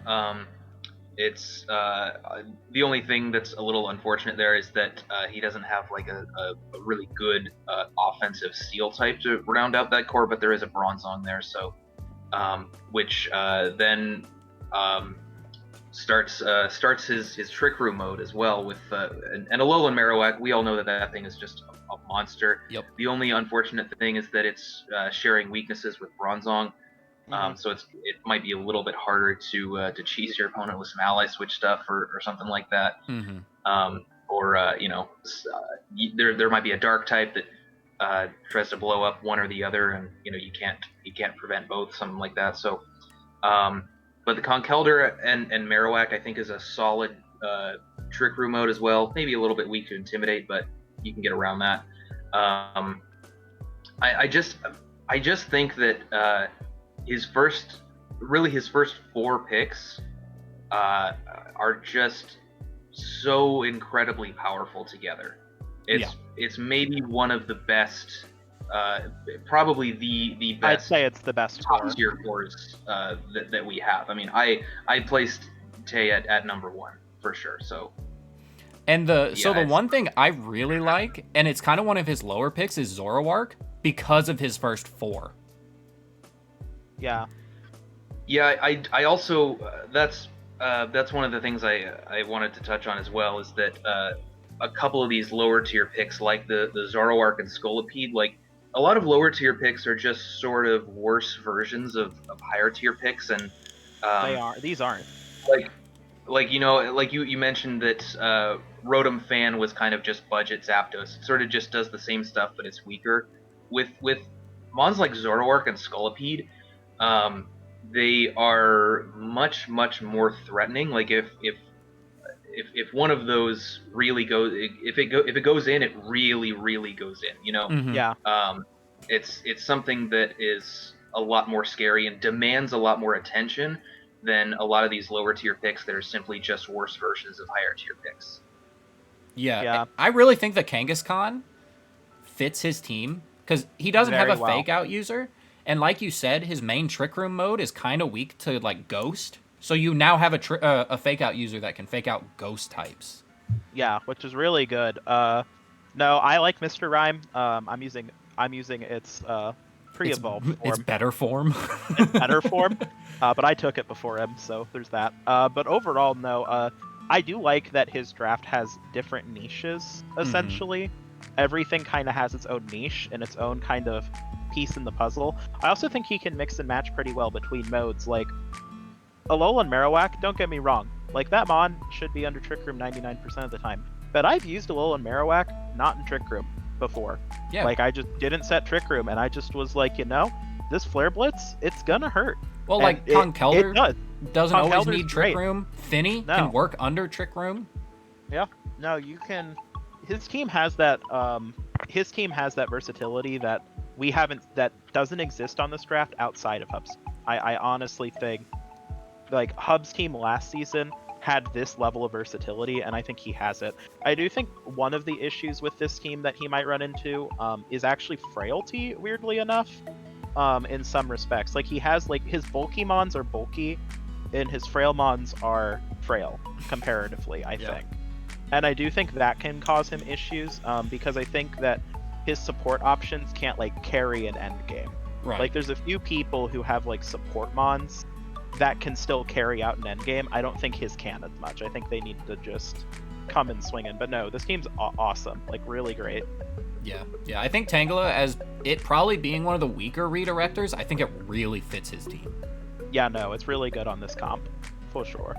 It's the only thing that's a little unfortunate there is that he doesn't have like a really good offensive steel type to round out that core, but there is a Bronzong there, so which then starts his Trick Room mode as well with and Alolan Marowak. We all know that thing is just a monster. Yep. The only unfortunate thing is that it's sharing weaknesses with Bronzong. So it might be a little bit harder to cheese your opponent with some ally switch stuff or something like that. There might be a dark type that tries to blow up one or the other, and you can't prevent both, something like that. So, but the Conkeldurr and Marowak I think is a solid Trick Room mode as well. Maybe a little bit weak to Intimidate, but you can get around that. I just think that his first 4 picks are just so incredibly powerful together. It's maybe one of the best, probably the best. I'd say it's the best top tier cores that we have. I mean, I placed Tay at number 1 for sure. So. And the one thing I really like, and it's kind of one of his lower picks, is Zoroark because of his first 4. Yeah. Yeah, I also that's one of the things I wanted to touch on as well is that a couple of these lower tier picks like the Zoroark and Scolipede, like a lot of lower tier picks are just sort of worse versions of higher tier picks, and these aren't like you mentioned that Rotom Fan was kind of just budget Zapdos. It sort of just does the same stuff, but it's weaker. With mons like Zoroark and Scolipede, they are much more threatening. Like if one of those really goes, if it goes in, it really goes in. Yeah. It's something that is a lot more scary and demands a lot more attention than a lot of these lower tier picks that are simply just worse versions of higher tier picks. Yeah. I really think the Kangaskhan fits his team because he doesn't have a fake out user. And like you said, his main Trick Room mode is kind of weak to like Ghost. So you now have a fake out user that can fake out Ghost types. Yeah, which is really good. No, I like Mr. Rhyme. I'm using its pre-evolved form. It's better form. It's better form. But I took it before him, so there's that. But overall, no. I do like that his draft has different niches. Essentially, everything kind of has its own niche and its own kind of piece in the puzzle. I also think he can mix and match pretty well between modes. Like Alolan Marowak, don't get me wrong, like that mon should be under Trick Room 99% of the time. But I've used Alolan Marowak not in Trick Room before. Yeah. Like I just didn't set Trick Room and I just was like, this Flare Blitz, it's gonna hurt. Well, and like Conkeldurr doesn't always need Trick great. Room. Fini can work under Trick Room. Yeah. No, you can. His team has that. His team has that versatility that that doesn't exist on this draft outside of Hub's. I honestly think, like Hub's team last season had this level of versatility, and I think he has it. I do think one of the issues with this team that he might run into is actually frailty, weirdly enough, in some respects. Like, he has, like, his bulky mons are bulky, and his frail mons are frail, comparatively, I think. And I do think that can cause him issues, because I think that his support options can't, like, carry an end game. Right. Like, there's a few people who have, like, support mons that can still carry out an end game. I don't think his can as much. I think they need to just come and swing in. But no, this team's awesome. Like, really great. Yeah. I think Tangela, as it probably being one of the weaker redirectors, I think it really fits his team. Yeah, no, it's really good on this comp, for sure.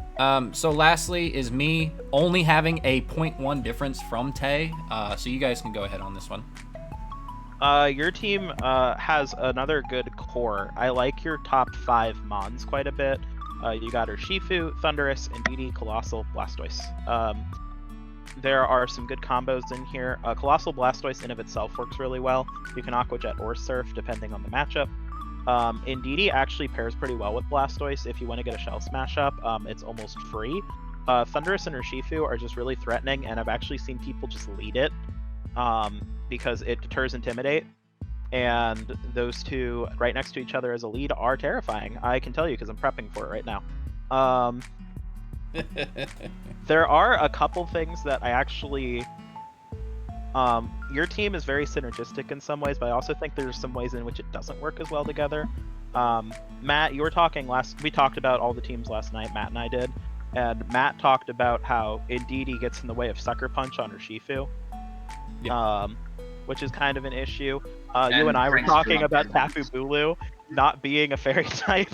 So lastly is me only having a 0.1 difference from Tay. So you guys can go ahead on this one. Your team has another good core. I like your top 5 mons quite a bit. You got Urshifu, Thunderous, Indeedee, Colossal, Blastoise. There are some good combos in here. Colossal Blastoise in of itself works really well. You can Aqua Jet or Surf depending on the matchup. Indeedee actually pairs pretty well with Blastoise if you want to get a Shell Smash up. It's almost free. Thunderous and Urshifu are just really threatening, and I've actually seen people just lead it. Because it deters Intimidate, and those two right next to each other as a lead are terrifying. I can tell you because I'm prepping for it right now. There are a couple things that I actually... your team is very synergistic in some ways, but I also think there's some ways in which it doesn't work as well together. Matt, you were talking we talked about all the teams last night, Matt and I did, and Matt talked about how Indeedee gets in the way of Sucker Punch on Urshifu. Yeah. Which is kind of an issue. You and I were talking about Tapu Bulu not being a fairy type.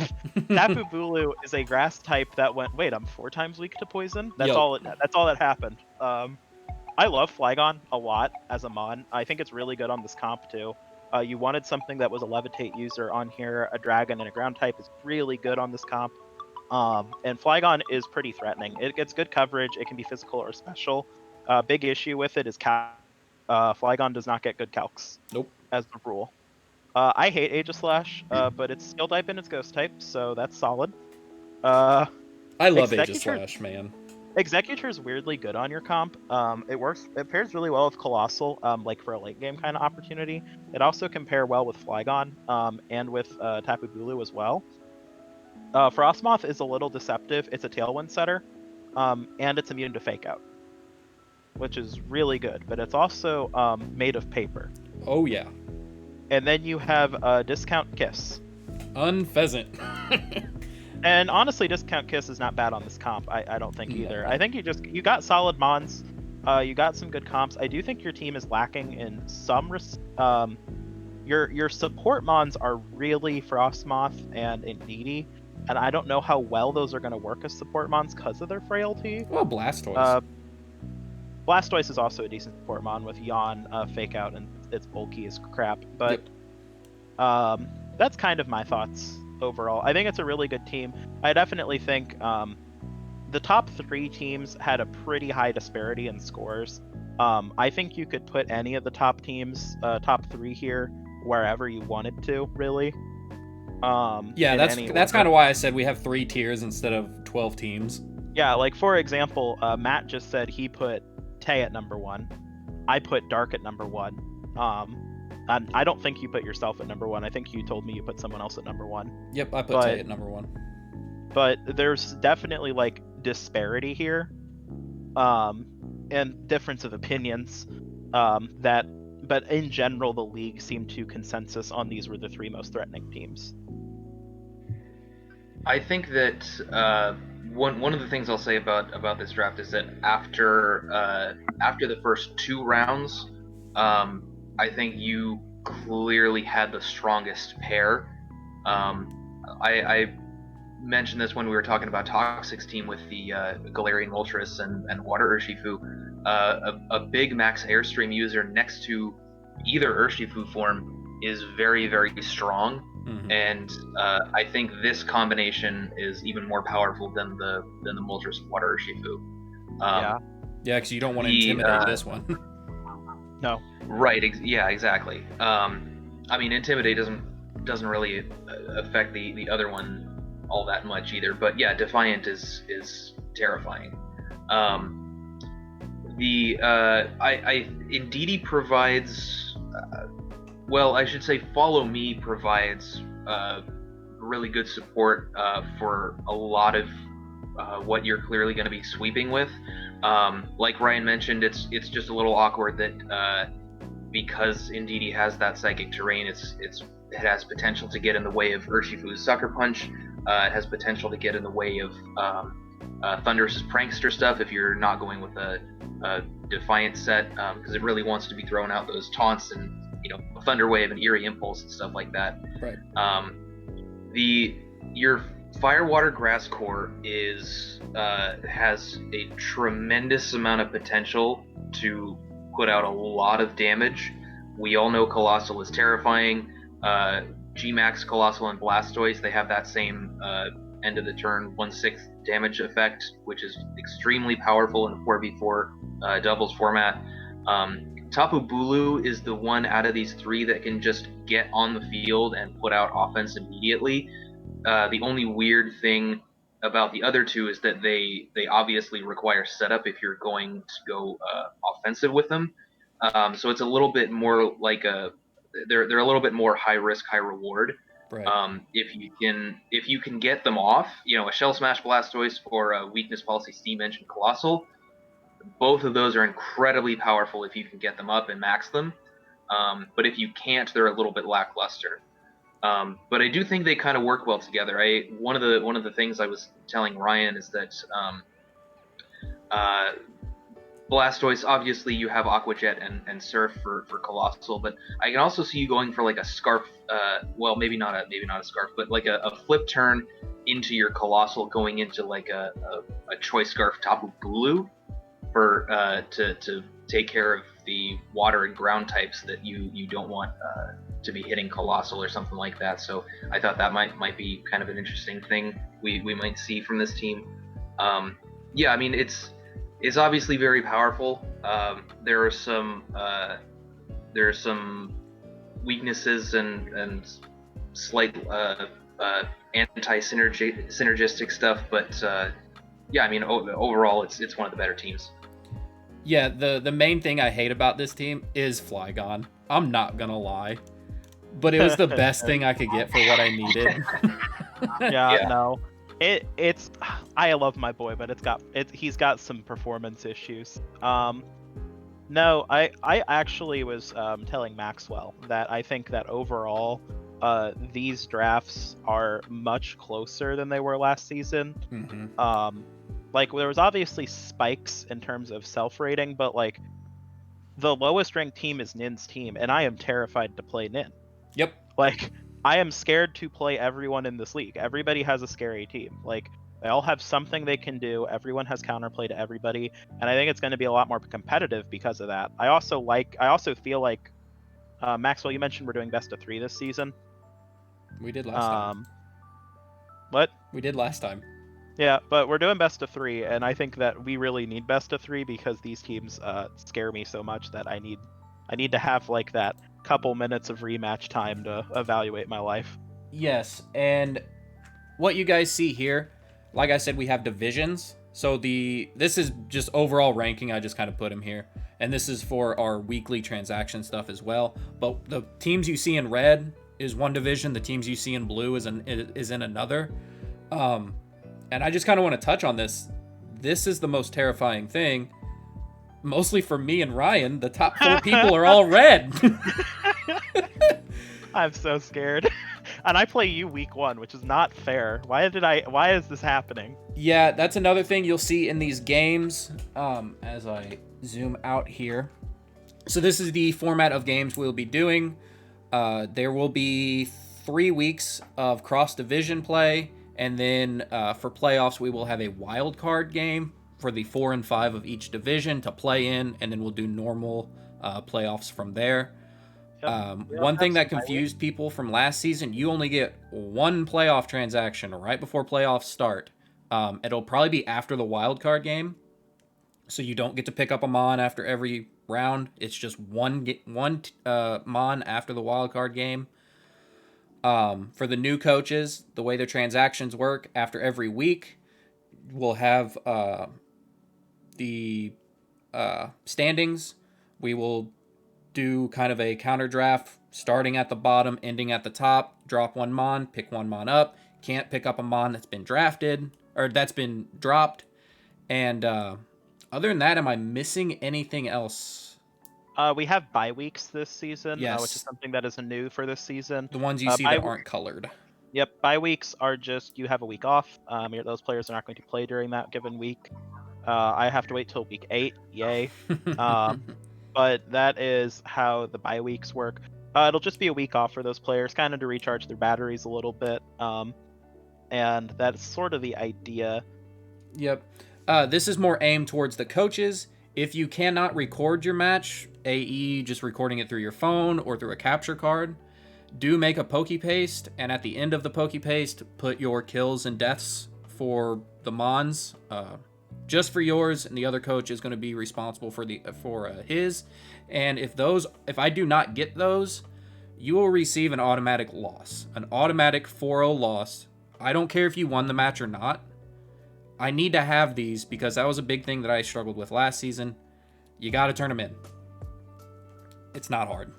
Tapu Bulu is a grass type that went, wait, I'm 4 times weak to poison? That's all that happened. I love Flygon a lot as a mon. I think it's really good on this comp too. You wanted something that was a Levitate user on here. A dragon and a ground type is really good on this comp. And Flygon is pretty threatening. It gets good coverage. It can be physical or special. Big issue with it is Flygon does not get good calcs. Nope. As the rule. I hate Aegislash, but it's skill type and it's ghost type, so that's solid. I love Aegislash, man. Executor's weirdly good on your comp. It pairs really well with Colossal, like for a late game kind of opportunity. It also can pair well with Flygon, and with Tapu Bulu as well. Frostmoth is a little deceptive. It's a Tailwind setter, and it's immune to Fake Out, which is really good, but it's also made of paper. Oh, yeah. And then you have Discount Kiss. Unpheasant. And honestly, Discount Kiss is not bad on this comp, I don't think either. I think you got solid mons, you got some good comps. I do think your team is lacking in some... your support mons are really Frostmoth and Indeedee, and I don't know how well those are going to work as support mons because of their frailty. Well, Blastoise. Blastoise is also a decent support mon with Yawn, Fake Out, and it's bulky as crap. But that's kind of my thoughts overall. I think it's a really good team. I definitely think the top 3 teams had a pretty high disparity in scores. I think you could put any of the top teams, top 3 here, wherever you wanted to, really. Yeah, that's kind of why I said we have 3 tiers instead of 12 teams. Yeah, like for example, Matt just said he put Tay at number 1. I put Dark at number 1. And I don't think you put yourself at number 1. I think you told me you put someone else at number 1. Yep, I put Tay at number 1. But there's definitely like disparity here, and difference of opinions. But in general, the league seemed to consensus on these were the 3 most threatening teams. I think that one of the things I'll say about this draft is that after the first 2 rounds, I think you clearly had the strongest pair. I mentioned this when we were talking about Toxic's team with the Galarian Moltres and Water Urshifu. A big max Airstream user next to either Urshifu form is very, very strong. Mm-hmm. And I think this combination is even more powerful than the Moltres Water Urshifu. Yeah, because you don't want to intimidate this one. No. Right. Yeah. Exactly. I mean, Intimidate doesn't really affect the other one all that much either. But yeah, Defiant is terrifying. Indeedee provides, well, I should say Follow Me provides really good support for a lot of what you're clearly going to be sweeping with. Like Ryan mentioned, it's just a little awkward that because Indeedee has that psychic terrain, it has potential to get in the way of Urshifu's Sucker Punch. It has potential to get in the way of Thunderous' Prankster stuff if you're not going with a Defiant set, because it really wants to be throwing out those taunts and Thunder Wave and Eerie Impulse and stuff like that. Right. Your Firewater Grass Core has a tremendous amount of potential to put out a lot of damage. We all know Colossal is terrifying. G-Max, Colossal, and Blastoise, they have that same end of the turn 1/6 damage effect, which is extremely powerful in 4v4 doubles format. Tapu Bulu is the one out of these three that can just get on the field and put out offense immediately. The only weird thing about the other two is that they obviously require setup if you're going to go offensive with them. So it's a little bit more like they're a little bit more high risk, high reward. Right. If you can get them off, a Shell Smash Blastoise or a Weakness Policy Steam Engine Colossal, both of those are incredibly powerful if you can get them up and max them. But if you can't, they're a little bit lackluster. But I do think they kind of work well together. One of the things I was telling Ryan is that Blastoise, obviously you have Aqua Jet and Surf for Colossal, but I can also see you going for like a Scarf. Well, maybe not a Scarf, but like a flip turn into your Colossal, going into like a Choice Scarf Tapu Bulu for to take care of the water and ground types that you don't want to be hitting Colossal or something like that. So I thought that might be kind of an interesting thing we might see from this team. Yeah, I mean it's obviously very powerful. There are some weaknesses and slight anti-synergistic stuff, but yeah, I mean overall it's one of the better teams. Yeah, the main thing I hate about this team is Flygon. I'm not gonna lie, but it was the best thing I could get for what I needed. Yeah, no. It's I love my boy, but he's got some performance issues. No, I actually was telling Maxwell that I think that overall these drafts are much closer than they were last season. Mm-hmm. Like there was obviously spikes in terms of self-rating, but like the lowest ranked team is Nin's team, and I am terrified to play Nin. Yep. Like I am scared to play everyone in this league. Everybody has a scary team. Like they all have something they can do. Everyone has counterplay to everybody, and I think it's going to be a lot more competitive because of that. I also feel like Maxwell, you mentioned we're doing best of 3 this season. We did last time. What? We did last time. Yeah, but we're doing best of 3, and I think that we really need best of 3 because these teams scare me so much that I need to have like that couple minutes of rematch time to evaluate my life. Yes, and what you guys see here, like I said, we have divisions. So this is just overall ranking. I just kind of put them here, and this is for our weekly transaction stuff as well. But the teams you see in red is one division. The teams you see in blue is in another. And I just kind of want to touch on this. This is the most terrifying thing. Mostly for me and Ryan, the top 4 people are all red. I'm so scared. And I play you week 1, which is not fair. Why is this happening? Yeah, that's another thing you'll see in these games as I zoom out here. So this is the format of games we'll be doing. There will be 3 weeks of cross-division play. And then for playoffs, we will have a wild card game for the 4 and 5 of each division to play in, and then we'll do normal playoffs from there. One thing that confused people from last season, you only get 1 playoff transaction right before playoffs start. It'll probably be after the wild card game, so you don't get to pick up a Mon after every round. It's just one Mon after the wild card game. For the new coaches, the way their transactions work, after every week, we'll have the standings. We will do kind of a counter draft, starting at the bottom, ending at the top. Drop one mon, pick one mon up. Can't pick up a mon that's been drafted or that's been dropped. And other than that, am I missing anything else? We have bye weeks this season, Yes. which is something that is new for this season. The ones you see that aren't colored. Yep, bye weeks are just you have a week off. Those players are not going to play during that given week. I have to wait till week 8. Yay. But that is how the bye weeks work. It'll just be a week off for those players, kind of to recharge their batteries a little bit. And that's sort of the idea. Yep. This is more aimed towards the coaches. If you cannot record your match, AE just recording it through your phone or through a capture card, do make a Poke Paste, and at the end of the Poke Paste, put your kills and deaths for the Mons, just for yours, and the other coach is going to be responsible for his. And if I do not get those, you will receive an automatic loss, an automatic 4-0 loss. I don't care if you won the match or not. I need to have these because that was a big thing that I struggled with last season. You got to turn them in. It's not hard.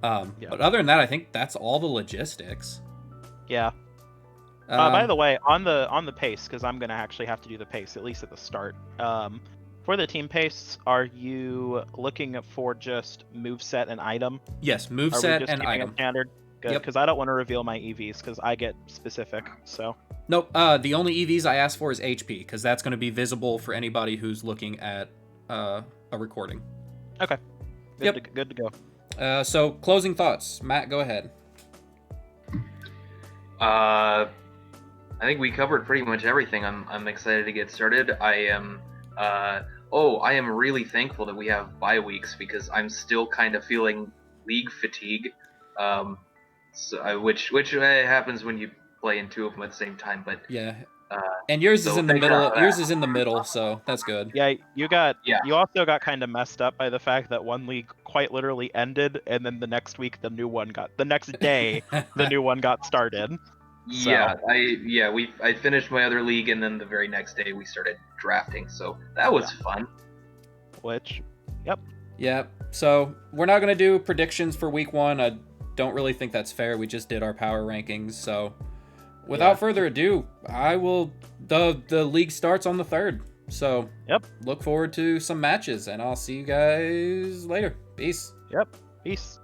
But other than that, I think that's all the logistics. Yeah. By the way, on the pace, because I'm gonna actually have to do the pace at least at the start. For the team pace, are you looking for just moveset and item? Yes, moveset and item. Standard. Good, because I don't want to reveal my EVs because I get specific. So. Nope. The only EVs I ask for is HP because that's going to be visible for anybody who's looking at a recording. Okay. Good to go. So closing thoughts, Matt. Go ahead. I think we covered pretty much everything. I'm excited to get started. I am really thankful that we have bye weeks because I'm still kind of feeling league fatigue. Which happens when you play in two of them at the same time. But yeah, and yours is in the middle. Yours is in the middle, so that's good. Yeah, you also got kind of messed up by the fact that one league quite literally ended, and then the next day the new one got started. So. Yeah, I finished my other league, and then the very next day we started drafting. So that was fun. Yep. So we're not gonna do predictions for week 1. I don't really think that's fair. We just did our power rankings. So without further ado, the league starts on the 3rd. So look forward to some matches, and I'll see you guys later. Peace. Peace.